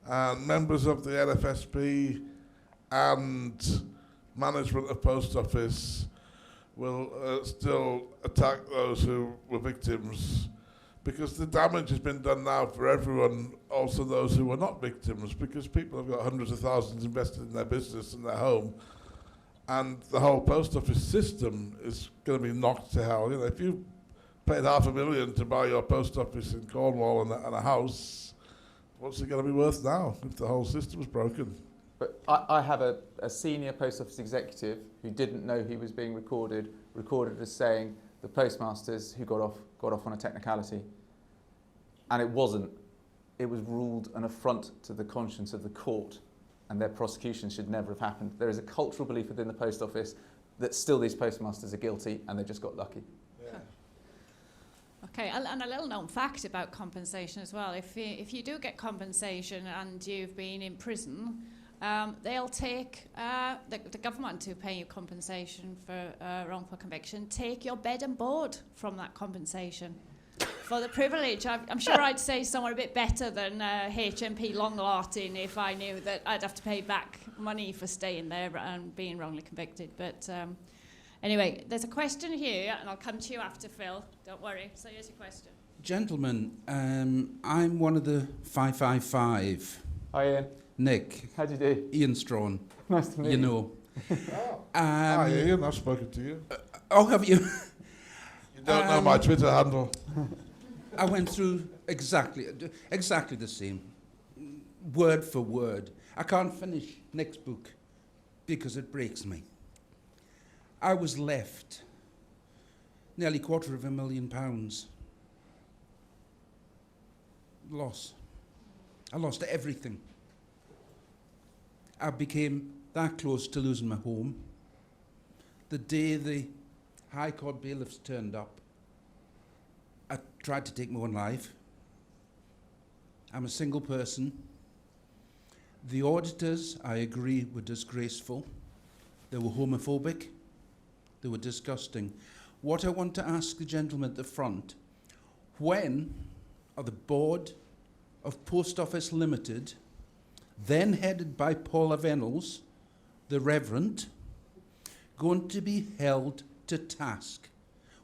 And members of the NFSP and management of Post Office will still attack those who were victims, because the damage has been done now for everyone, also those who were not victims, because people have got hundreds of thousands invested in their business and their home, and the whole Post Office system is going to be knocked to hell. You know, if you paid $500,000 to buy your post office in Cornwall and a house, what's it going to be worth now if the whole system's broken? But I have a senior Post Office executive who didn't know he was being recorded as saying the postmasters who got off on a technicality. And it wasn't. It was ruled an affront to the conscience of the court, and their prosecution should never have happened. There is a cultural belief within the Post Office that still these postmasters are guilty, and they just got lucky. Yeah. Okay, and a little known fact about compensation as well. If you do get compensation and you've been in prison, they'll take, the government who pay you compensation for wrongful conviction, take your bed and board from that compensation for the privilege. I'm sure I'd say somewhere a bit better than HMP Longlartin if I knew that I'd have to pay back money for staying there and being wrongly convicted. But anyway, there's a question here, and I'll come to you after, Phil. Don't worry. So here's your question. Gentlemen, I'm one of the 555. Hi, Ian. Nick. How do you do? Ian Strawn. Nice to meet you. You know. Hi Ian, I've spoken to you. Oh, have you? You don't know my Twitter handle. I went through exactly the same, word for word. I can't finish Nick's book because it breaks me. I was left nearly £250,000 loss. I lost everything. I became that close to losing my home. The day the High Court bailiffs turned up, I tried to take my own life. I'm a single person. The auditors, I agree, were disgraceful. They were homophobic. They were disgusting. What I want to ask the gentleman at the front, when are the board of Post Office Limited, then headed by Paula Venables, the Reverend, going to be held to task?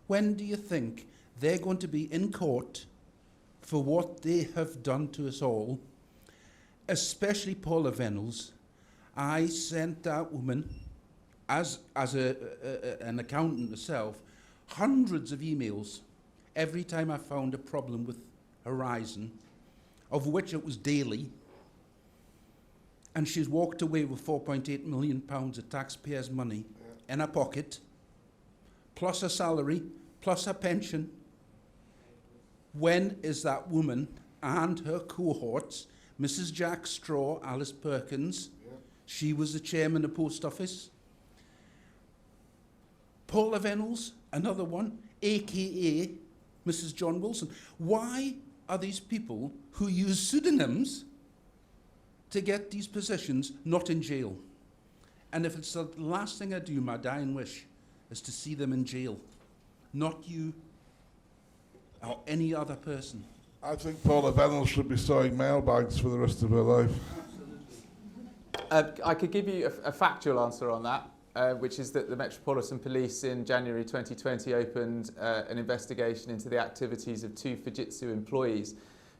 When do you think they're going to be in court for what they have done to us all, especially Paula Venables? I sent that woman, as an accountant myself, hundreds of emails every time I found a problem with Horizon, of which it was daily, and she's walked away with £4.8 million of taxpayers' money in her pocket, plus her salary, plus her pension. When is that woman and her cohorts Mrs. Jack Straw, Alice Perkins, she was the chairman of the post office. Paula Venables, another one, aka Mrs. John Wilson. Why are these people who use pseudonyms to get these positions not in jail? And if it's the last thing I do, my dying wish is to see them in jail, not you or any other person. I think Paula Venables should be sewing mailbags for the rest of her life. I could give you a factual answer on that, which is that the Metropolitan Police in January 2020 opened an investigation into the activities of 2 Fujitsu employees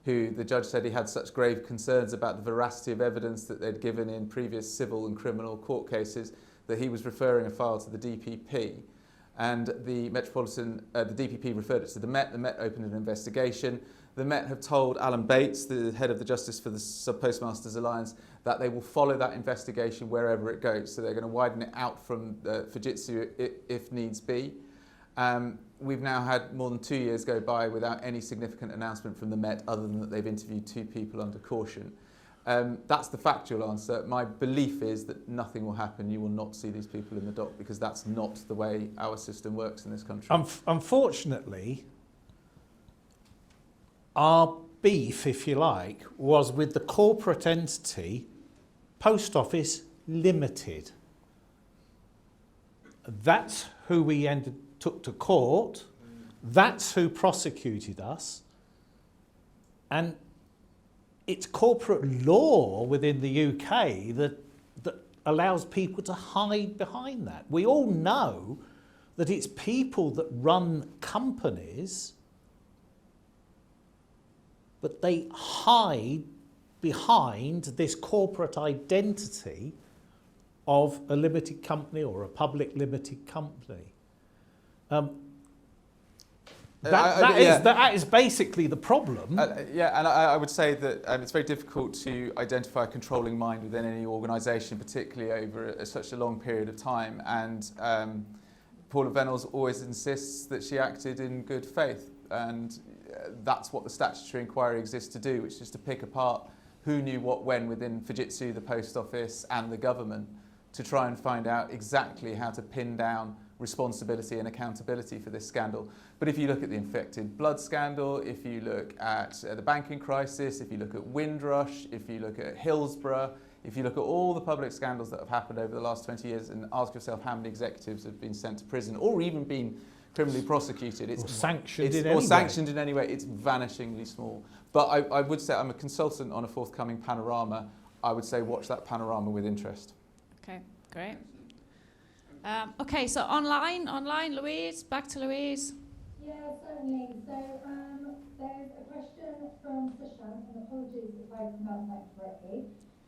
who the judge said he had such grave concerns about the veracity of evidence that they'd given in previous civil and criminal court cases that he was referring a file to the DPP. And the DPP referred it to the Met. The Met opened an investigation. The Met have told Alan Bates, the head of the Justice for the Subpostmasters Alliance, that they will follow that investigation wherever it goes. So they're going to widen it out from Fujitsu if needs be. We've now had more than 2 years go by without any significant announcement from the Met other than that they've interviewed 2 people under caution. That's the factual answer. My belief is that nothing will happen. You will not see these people in the dock because that's not the way our system works in this country. Unfortunately, our beef, if you like, was with the corporate entity, Post Office Limited. That's who we took to court. That's who prosecuted us. And it's corporate law within the UK that allows people to hide behind that. We all know that it's people that run companies, but they hide behind this corporate identity of a limited company or a public limited company. That is basically the problem. And I would say that it's very difficult to identify a controlling mind within any organisation, particularly over such a long period of time. And Paula Venables always insists that she acted in good faith. And that's what the statutory inquiry exists to do, which is to pick apart who knew what when within Fujitsu, the Post Office and the government, to try and find out exactly how to pin down responsibility and accountability for this scandal. But if you look at the infected blood scandal, if you look at the banking crisis, if you look at Windrush, if you look at Hillsborough, if you look at all the public scandals that have happened over the last 20 years and ask yourself how many executives have been sent to prison or even been criminally prosecuted, or sanctioned in any way, it's vanishingly small. But I would say, I'm a consultant on a forthcoming panorama. I would say watch that panorama with interest. Okay, great. Okay, so online, Louise, back to Louise. Yeah, certainly. So there's a question from Sushant, and apologies if I pronounced that correctly.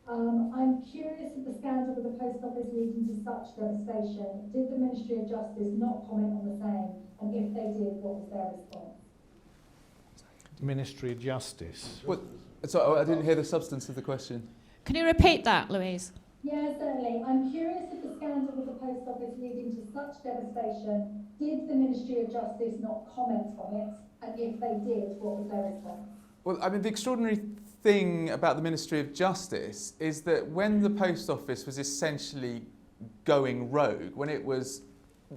I'm curious if the scandal with the Post Office leading to such devastation, did the Ministry of Justice not comment on the same? And if they did, what was their response? Ministry of Justice. So I didn't hear the substance of the question. Can you repeat that, Louise? Yeah, certainly. I'm curious if the scandal with the Post Office leading to such devastation, did the Ministry of Justice not comment on it? And if they did, what was their response? Well, I mean, the extraordinary thing about the Ministry of Justice is that when the Post Office was essentially going rogue, when it was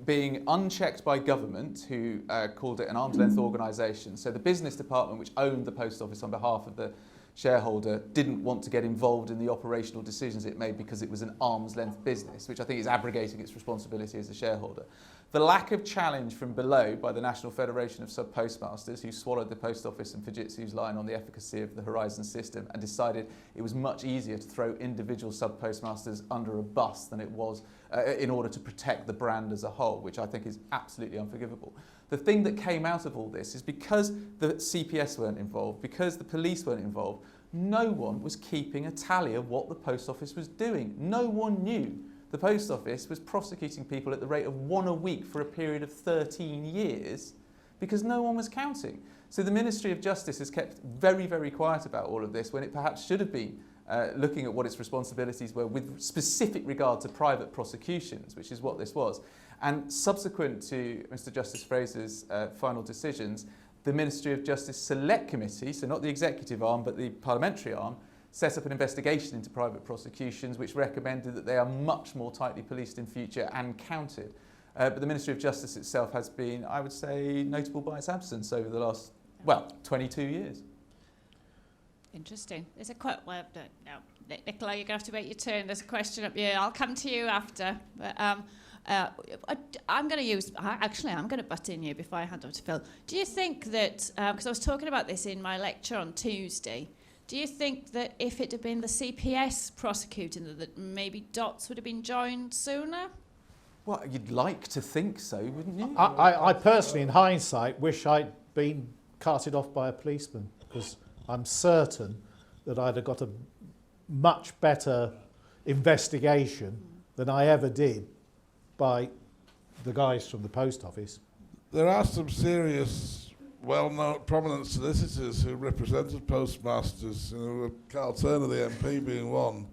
being unchecked by government, who called it an arm's length organisation, so the business department, which owned the Post Office on behalf of the shareholder, didn't want to get involved in the operational decisions it made because it was an arm's length business, which I think is abrogating its responsibility as a shareholder. The lack of challenge from below by the National Federation of Subpostmasters, who swallowed the Post Office and Fujitsu's line on the efficacy of the Horizon system and decided it was much easier to throw individual Subpostmasters under a bus than it was in order to protect the brand as a whole, which I think is absolutely unforgivable. The thing that came out of all this is because the CPS weren't involved, because the police weren't involved, no one was keeping a tally of what the Post Office was doing. No one knew the Post Office was prosecuting people at the rate of 1 a week for a period of 13 years because no one was counting. So the Ministry of Justice has kept very, very quiet about all of this when it perhaps should have been looking at what its responsibilities were with specific regard to private prosecutions, which is what this was. And subsequent to Mr. Justice Fraser's final decisions, the Ministry of Justice Select Committee, so not the executive arm but the parliamentary arm, set up an investigation into private prosecutions, which recommended that they are much more tightly policed in future and counted. But the Ministry of Justice itself has been, I would say, notable by its absence over the last, 22 years. Interesting. There's a quite well. No, Nicola, you're going to have to wait your turn. There's a question up here. I'll come to you after. But I'm going to use. Actually, I'm going to butt in you before I hand over to Phil. Do you think that? Because I was talking about this in my lecture on Tuesday. Do you think that if it had been the CPS prosecuting that maybe dots would have been joined sooner? Well, you'd like to think so, wouldn't you? I personally, in hindsight, wish I'd been carted off by a policeman, because I'm certain that I'd have got a much better investigation than I ever did by the guys from the post office. There are some serious, well-known, prominent solicitors who represented postmasters, Carl Turner, the MP, being one,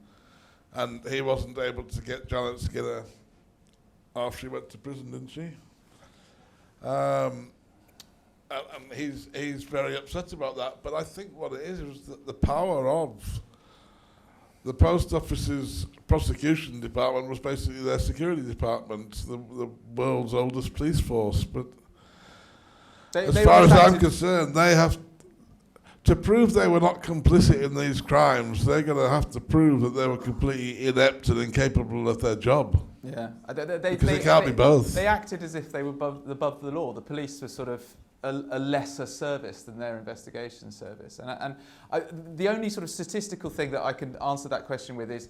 and he wasn't able to get Janet Skinner off. She went to prison, didn't she? And he's very upset about that. But I think what it is that the power of the post office's prosecution department was basically their security department, the world's oldest police force. But as far as I'm concerned, they have to prove they were not complicit in these crimes. They're going to have to prove that they were completely inept and incapable of their job. Yeah, they can't be both. They acted as if they were above the law. The police were sort of a lesser service than their investigation service. And the only sort of statistical thing that I can answer that question with is,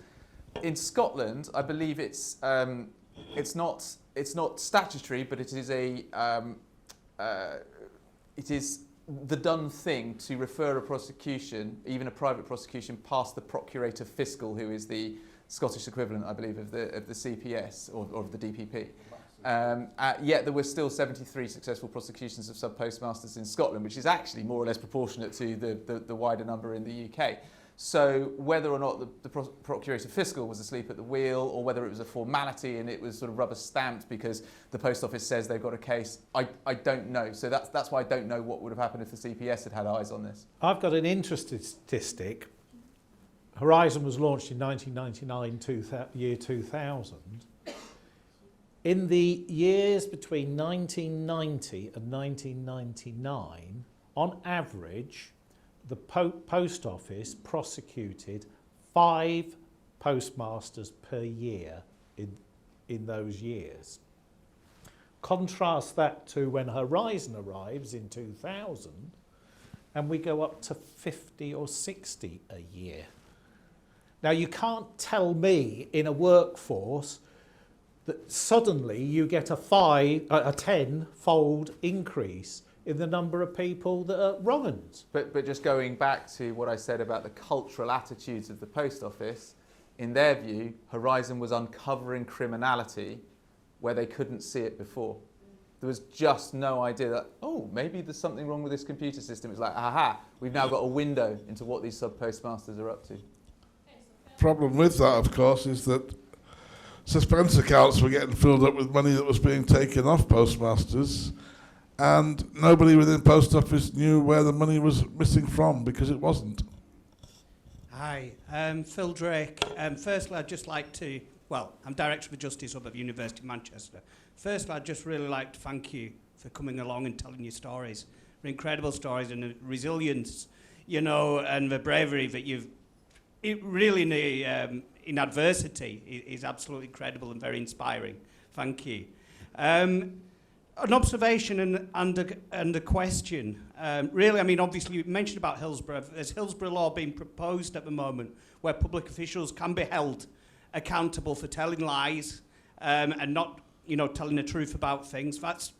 in Scotland, I believe it's not statutory, but it is the done thing to refer a prosecution, even a private prosecution, past the Procurator Fiscal, who is the Scottish equivalent, I believe, of the CPS or of the DPP. Yet there were still 73 successful prosecutions of sub-postmasters in Scotland, which is actually more or less proportionate to the wider number in the UK. So whether or not the Procurator Fiscal was asleep at the wheel, or whether it was a formality and it was sort of rubber stamped because the Post Office says they've got a case, I don't know. So that's why I don't know what would have happened if the CPS had eyes on this. I've got an interesting statistic. Horizon was launched in 1999, year 2000. In the years between 1990 and 1999, on average, the Post Office prosecuted 5 postmasters per year in those years. Contrast that to when Horizon arrives in 2000, and we go up to 50 or 60 a year. Now, you can't tell me in a workforce that suddenly you get a 10-fold increase in the number of people that are wronged. But just going back to what I said about the cultural attitudes of the Post Office, in their view, Horizon was uncovering criminality where they couldn't see it before. There was just no idea that, oh, maybe there's something wrong with this computer system. It's like, aha, we've now got a window into what these sub-postmasters are up to. Problem with that, of course, is that suspense accounts were getting filled up with money that was being taken off postmasters, and nobody within Post Office knew where the money was missing from, because it wasn't. Hi, Phil Drake. Firstly, I'd just like to, I'm Director of the Justice Hub at the University of Manchester. Firstly, I'd just really like to thank you for coming along and telling your stories. They're incredible stories, and the resilience, and the bravery that you've really in adversity is absolutely incredible and very inspiring. Thank you. An observation and a question. Really, obviously you mentioned about Hillsborough. There's Hillsborough law being proposed at the moment where public officials can be held accountable for telling lies and not, telling the truth about things. That's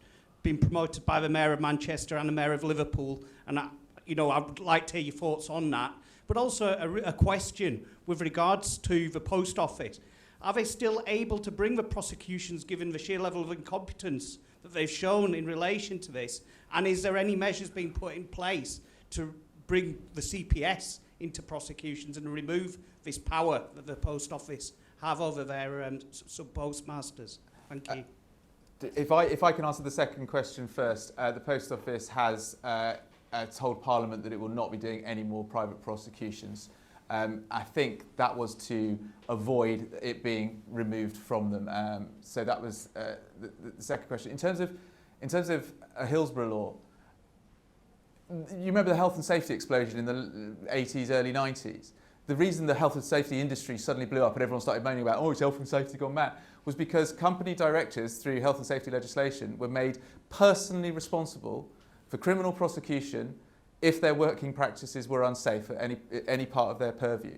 been promoted by the Mayor of Manchester and the Mayor of Liverpool, and I would like to hear your thoughts on that. But also a question with regards to the Post Office. Are they still able to bring the prosecutions given the sheer level of incompetence that they've shown in relation to this? And is there any measures being put in place to bring the CPS into prosecutions and remove this power that the Post Office have over their sub-postmasters? Thank you. If I can answer the second question first, the Post Office has told Parliament that it will not be doing any more private prosecutions. I think that was to avoid it being removed from them. So that was the second question. In terms of a Hillsborough law, you remember the health and safety explosion in the 80s, early 90s? The reason the health and safety industry suddenly blew up and everyone started moaning about, oh, it's health and safety gone mad, was because company directors, through health and safety legislation, were made personally responsible for criminal prosecution if their working practices were unsafe at any part of their purview.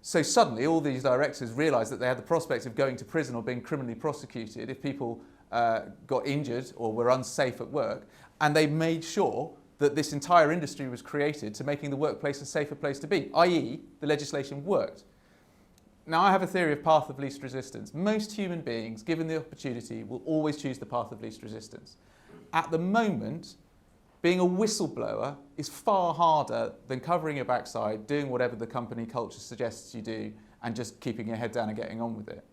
So suddenly all these directors realised that they had the prospect of going to prison or being criminally prosecuted if people got injured or were unsafe at work, and they made sure that this entire industry was created to making the workplace a safer place to be, i.e. the legislation worked. Now I have a theory of path of least resistance. Most human beings, given the opportunity, will always choose the path of least resistance. At the moment, being a whistleblower is far harder than covering your backside, doing whatever the company culture suggests you do, and just keeping your head down and getting on with it.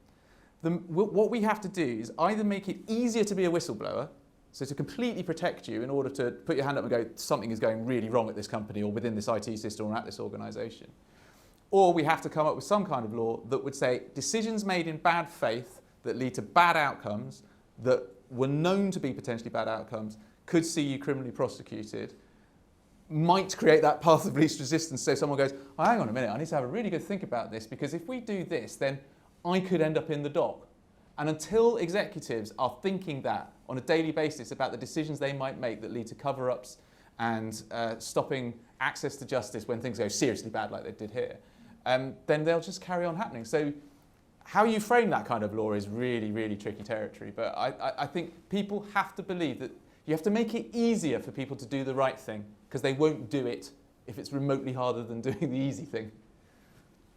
What we have to do is either make it easier to be a whistleblower, so to completely protect you in order to put your hand up and go, something is going really wrong at this company or within this IT system or at this organisation. Or we have to come up with some kind of law that would say decisions made in bad faith that lead to bad outcomes, that were known to be potentially bad outcomes, could see you criminally prosecuted, might create that path of least resistance. So someone goes, oh, hang on a minute, I need to have a really good think about this, because if we do this, then I could end up in the dock. And until executives are thinking that on a daily basis about the decisions they might make that lead to cover-ups and stopping access to justice when things go seriously bad like they did here, then they'll just carry on happening. So how you frame that kind of law is really, really tricky territory. But I think people have to believe that you have to make it easier for people to do the right thing, because they won't do it if it's remotely harder than doing the easy thing.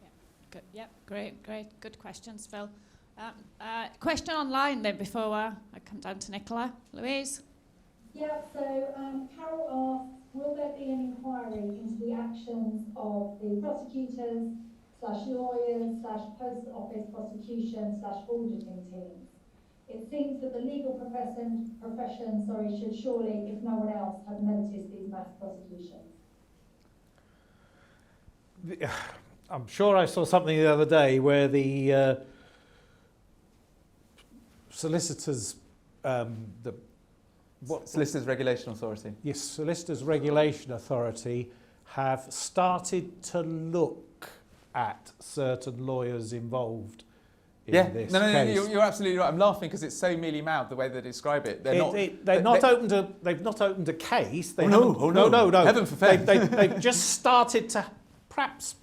Yeah, good. Yep, great. Good questions, Phil. Question online then before I come down to Nicola. Louise? Yeah, so Carol asks, will there be an inquiry into the actions of the prosecutors / lawyers / post office prosecution / auditing teams? It seems that the legal profession should surely, if no one else, have noticed these mass prosecutions. I'm sure I saw something the other day where the solicitors, Solicitors Regulation Authority. Yes, Solicitors Regulation Authority have started to look at certain lawyers involved in this case. You're absolutely right. I'm laughing because it's so mealy-mouthed the way they describe it. They've not opened a case. They no. Heaven forfend. They've just started to perhaps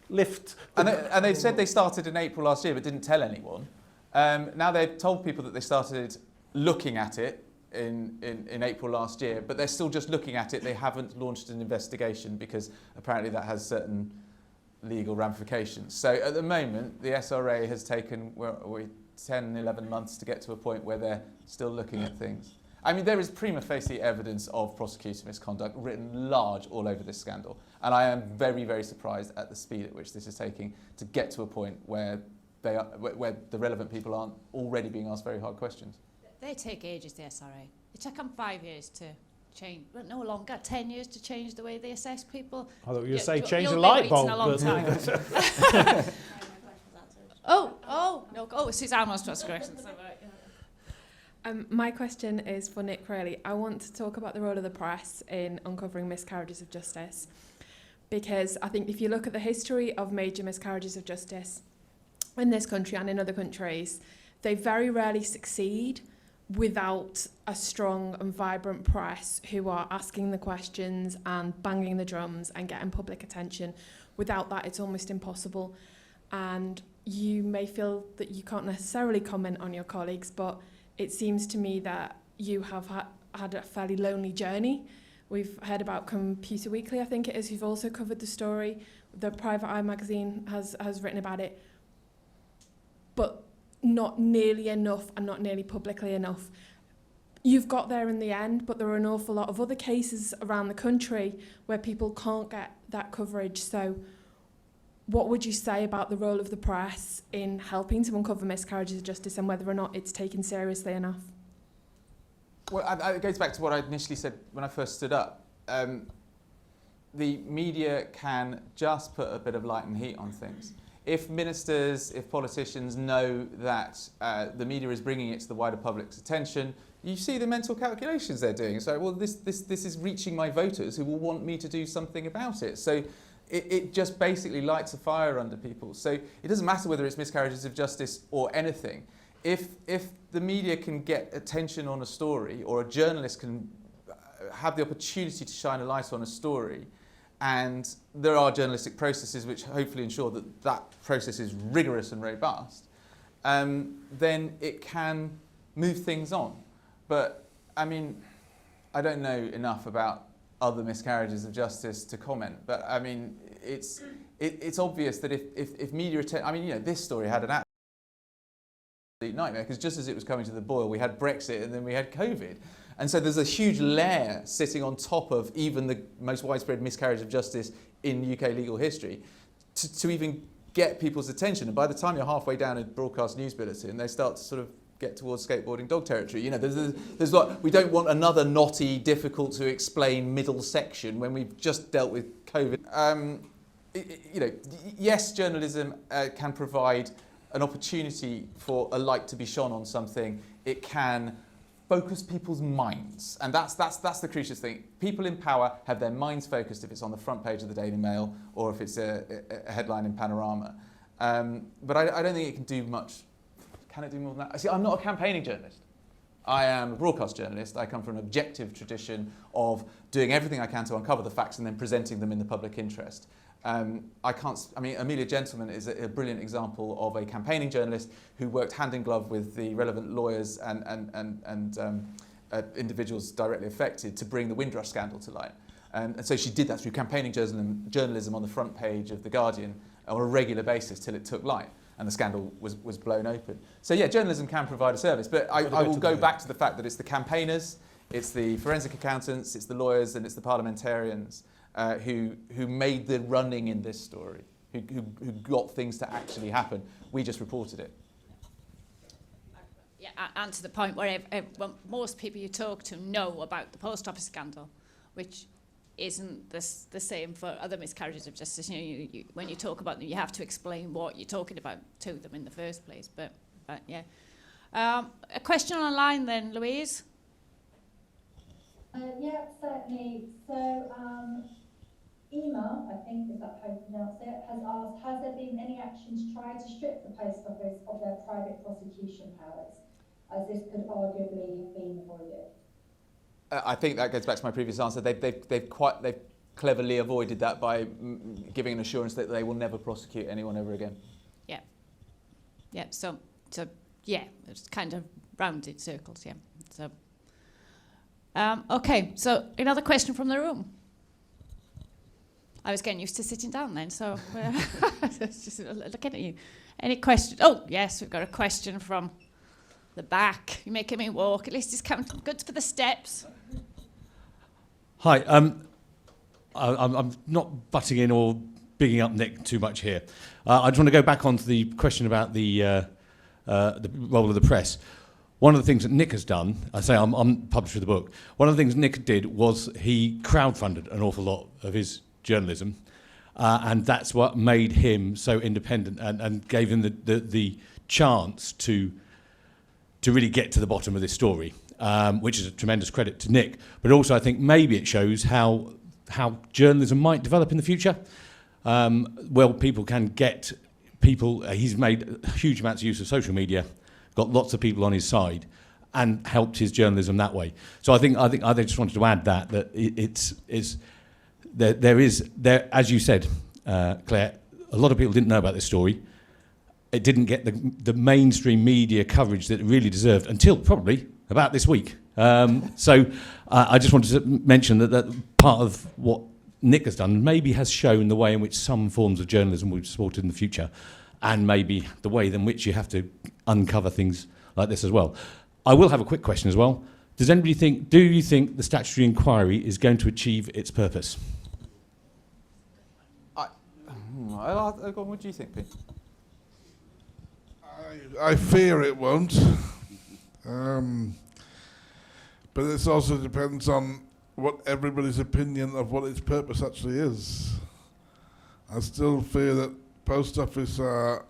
lift. And they said they started in April last year but didn't tell anyone. Now they've told people that they started looking at it in April last year, but they're still just looking at it. They haven't launched an investigation because apparently that has certain legal ramifications. So at the moment, the SRA has taken 10, 11 months to get to a point where they're still looking at things. I mean, there is prima facie evidence of prosecutor misconduct written large all over this scandal. And I am very, very surprised at the speed at which this is taking to get to a point where where the relevant people aren't already being asked very hard questions. They take ages, the SRA. It took them 5 years to change, well, no longer, 10 years to change the way they assess people. I thought you were going to say change the light bulb. A long time. Oh, Suzanne wants to ask a question. My question is for Nick, really. I want to talk about the role of the press in uncovering miscarriages of justice, because I think if you look at the history of major miscarriages of justice in this country and in other countries, they very rarely succeed without a strong and vibrant press who are asking the questions and banging the drums and getting public attention. Without that, it's almost impossible. And you may feel that you can't necessarily comment on your colleagues, but it seems to me that you have had a fairly lonely journey. We've heard about Computer Weekly, I think it is, who've also covered the story. The Private Eye magazine has written about it, but not nearly enough and not nearly publicly enough. You've got there in the end, but there are an awful lot of other cases around the country where people can't get that coverage. So what would you say about the role of the press in helping to uncover miscarriages of justice and whether or not it's taken seriously enough? Well, it goes back to what I initially said when I first stood up. the media can just put a bit of light and heat on things. If ministers, if politicians know that the media is bringing it to the wider public's attention, you see the mental calculations they're doing. So, well, this is reaching my voters who will want me to do something about it. So it just basically lights a fire under people. So it doesn't matter whether it's miscarriages of justice or anything. If the media can get attention on a story, or a journalist can have the opportunity to shine a light on a story, and there are journalistic processes which hopefully ensure that that process is rigorous and robust, then it can move things on. But, I mean, I don't know enough about other miscarriages of justice to comment, but, I mean, it's obvious that if media I mean, you know, this story had an absolute nightmare, because just as it was coming to the boil, we had Brexit and then we had COVID. And so there's a huge layer sitting on top of even the most widespread miscarriage of justice in UK legal history to even get people's attention. And by the time you're halfway down a broadcast news bulletin, they start to sort of get towards skateboarding dog territory. You know, there's like, we don't want another knotty, difficult to explain middle section when we've just dealt with COVID. You know, yes, journalism can provide an opportunity for a light to be shone on something. It can focus people's minds, and that's the crucial thing. People in power have their minds focused if it's on the front page of the Daily Mail or if it's a headline in Panorama. But I don't think it can do much. Can it do more than that? See, I'm not a campaigning journalist. I am a broadcast journalist. I come from an objective tradition of doing everything I can to uncover the facts and then presenting them in the public interest. I mean, Amelia Gentleman is a brilliant example of a campaigning journalist who worked hand in glove with the relevant lawyers and individuals directly affected to bring the Windrush scandal to light. And so she did that through campaigning journalism on the front page of The Guardian on a regular basis till it took light and the scandal was blown open. So yeah, journalism can provide a service, but I will go back to the fact that it's the campaigners, it's the forensic accountants, it's the lawyers and it's the parliamentarians who made the running in this story, who got things to actually happen. We just reported it. Yeah, and to the point where most people you talk to know about the post office scandal, which isn't the same for other miscarriages of justice. You know, when you talk about them, you have to explain what you're talking about to them in the first place. But yeah. A question online then, Louise? Yeah, certainly. So, Ema, I think is that how you pronounce it, has asked, has there been any actions tried to strip the post office of their private prosecution powers, as this could arguably have been avoided? I think that goes back to my previous answer. They've cleverly avoided that by giving an assurance that they will never prosecute anyone ever again. Yeah. Yeah. So yeah, it's kind of rounded circles. Yeah. So. Okay. So another question from the room. I was getting used to sitting down then, so just looking at you. Any questions? Oh yes, we've got a question from the back. You're making me walk. At least it's good for the steps. Hi. I'm not butting in or bigging up Nick too much here. I just want to go back onto the question about the role of the press. One of the things that Nick has done, I say I'm publisher of the book, one of the things Nick did was he crowdfunded an awful lot of his journalism, and that's what made him so independent and gave him the chance to really get to the bottom of this story, which is a tremendous credit to Nick. But also I think maybe it shows how journalism might develop in the future. Well, people can get people, he's made huge amounts of use of social media, got lots of people on his side, and helped his journalism that way. So I think I just wanted to add that there is, as you said, Claire, a lot of people didn't know about this story. It didn't get the mainstream media coverage that it really deserved until probably about this week. So I just wanted to mention that part of what Nick has done maybe has shown the way in which some forms of journalism will be supported in the future, and maybe the way in which you have to uncover things like this as well. I will have a quick question as well. Do you think the statutory inquiry is going to achieve its purpose? What do you think, Pete? I fear it won't. But this also depends on what everybody's opinion of what its purpose actually is. I still fear that post office are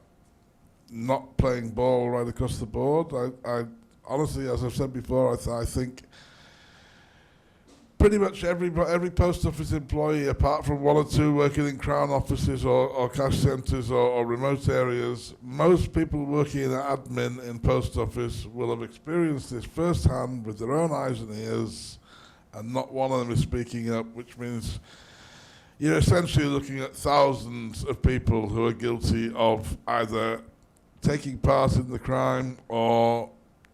not playing ball right across the board. I honestly, as I've said before, I think pretty much every post office employee, apart from one or two working in Crown offices or cash centres or remote areas, most people working in admin in post office will have experienced this firsthand with their own eyes and ears, and not one of them is speaking up, which means you're essentially looking at thousands of people who are guilty of either taking part in the crime or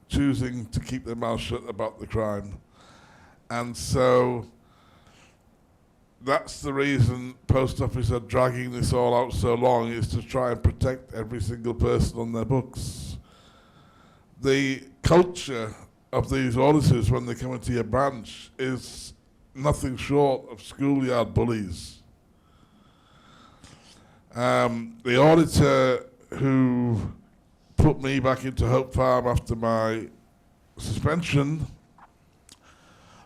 choosing to keep their mouth shut about the crime. And so that's the reason post office are dragging this all out so long, is to try and protect every single person on their books. The culture of these auditors when they come into your branch is nothing short of schoolyard bullies. The auditor who put me back into Hope Farm after my suspension,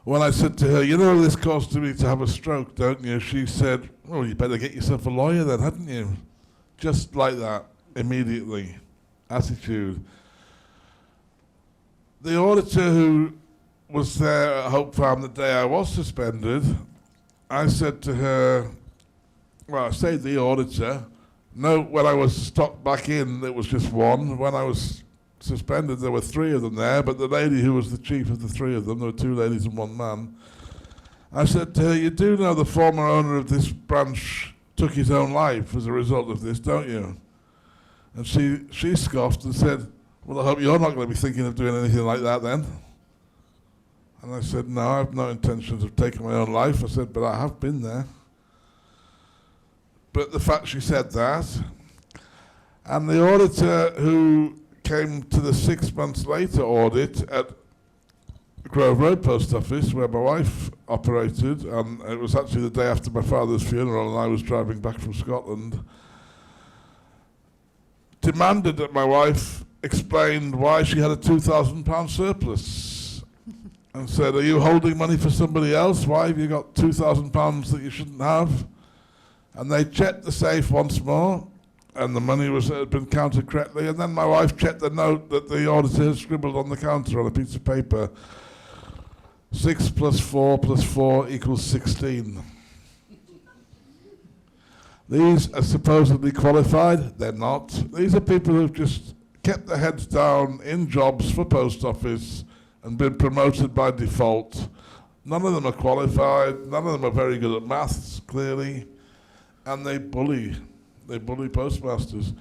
when I said to her, you know, this caused me to have a stroke, don't you? She said, well, you better get yourself a lawyer then, hadn't you? Just like that, immediately. Attitude. The auditor who was there at Hope Farm the day I was suspended, I said to her, well, I say the auditor. No, when I was stopped back in, it was just one. When I was suspended, there were three of them there, but the lady who was the chief of the three of them, there were two ladies and one man. I said to her, you do know the former owner of this branch took his own life as a result of this, don't you? And she scoffed and said, well, I hope you're not going to be thinking of doing anything like that then. And I said, no, I have no intentions of taking my own life. I said, but I have been there. But the fact she said that, and the auditor who came to the 6 months later audit at Grove Road Post Office, where my wife operated, and it was actually the day after my father's funeral and I was driving back from Scotland, demanded that my wife explained why she had a £2,000 surplus and said, are you holding money for somebody else? Why have you got £2,000 that you shouldn't have? And they checked the safe once more, and the money had been counted correctly, and then my wife checked the note that the auditor had scribbled on the counter on a piece of paper. 6 plus 4 plus 4 equals 16. These are supposedly qualified. They're not. These are people who've just kept their heads down in jobs for post office and been promoted by default. None of them are qualified. None of them are very good at maths, clearly. And they bully postmasters.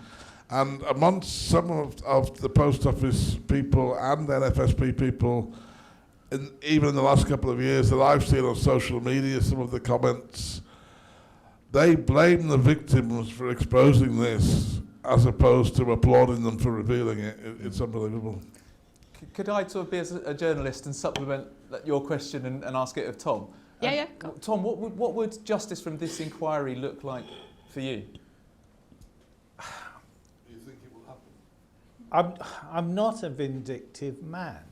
And amongst some of the post office people and NFSP people, even in the last couple of years that I've seen on social media, some of the comments, they blame the victims for exposing this as opposed to applauding them for revealing it. It's unbelievable. Could I sort of be as a journalist and supplement your question and ask it of Tom? Yeah. Tom, what would justice from this inquiry look like for you? Do you think it will happen? I'm not a vindictive man,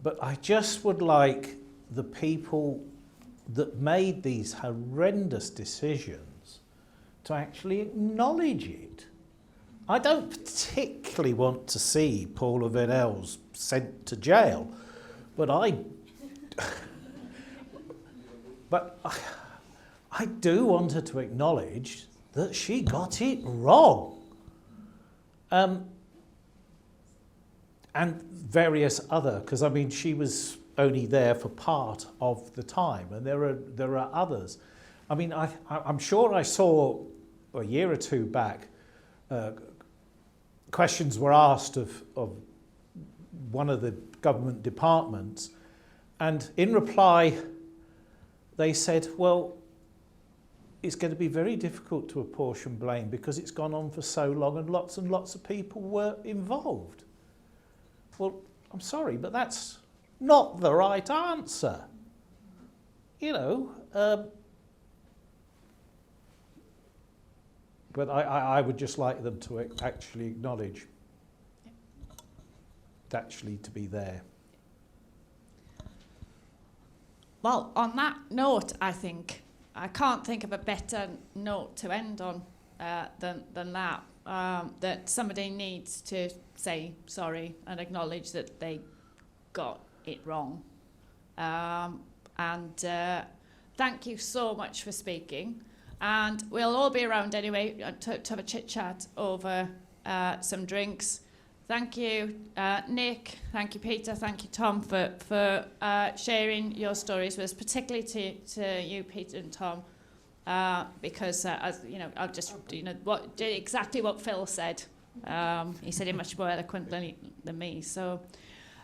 but I just would like the people that made these horrendous decisions to actually acknowledge it. I don't particularly want to see Paula Venel's sent to jail, but I do want her to acknowledge that she got it wrong. And various other, because I mean, she was only there for part of the time, and there are others. I mean, I'm sure I saw a year or two back, questions were asked of one of the government departments, and in reply, they said, well, it's going to be very difficult to apportion blame because it's gone on for so long and lots of people were involved. Well, I'm sorry, but that's not the right answer. You know, but I would just like them to actually acknowledge, actually to be there. Well, on that note, I think I can't think of a better note to end on than that. That somebody needs to say sorry and acknowledge that they got it wrong. And thank you so much for speaking. And we'll all be around anyway to have a chit-chat over some drinks. Thank you, Nick. Thank you, Peter. Thank you, Tom, for sharing your stories with us, particularly to you, Peter and Tom, because as you know, I'll just exactly what Phil said. He said it much more eloquently than me. So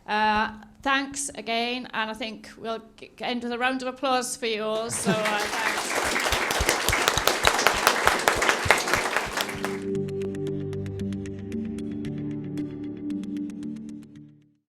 thanks again, and I think we'll end with a round of applause for you all. So thanks.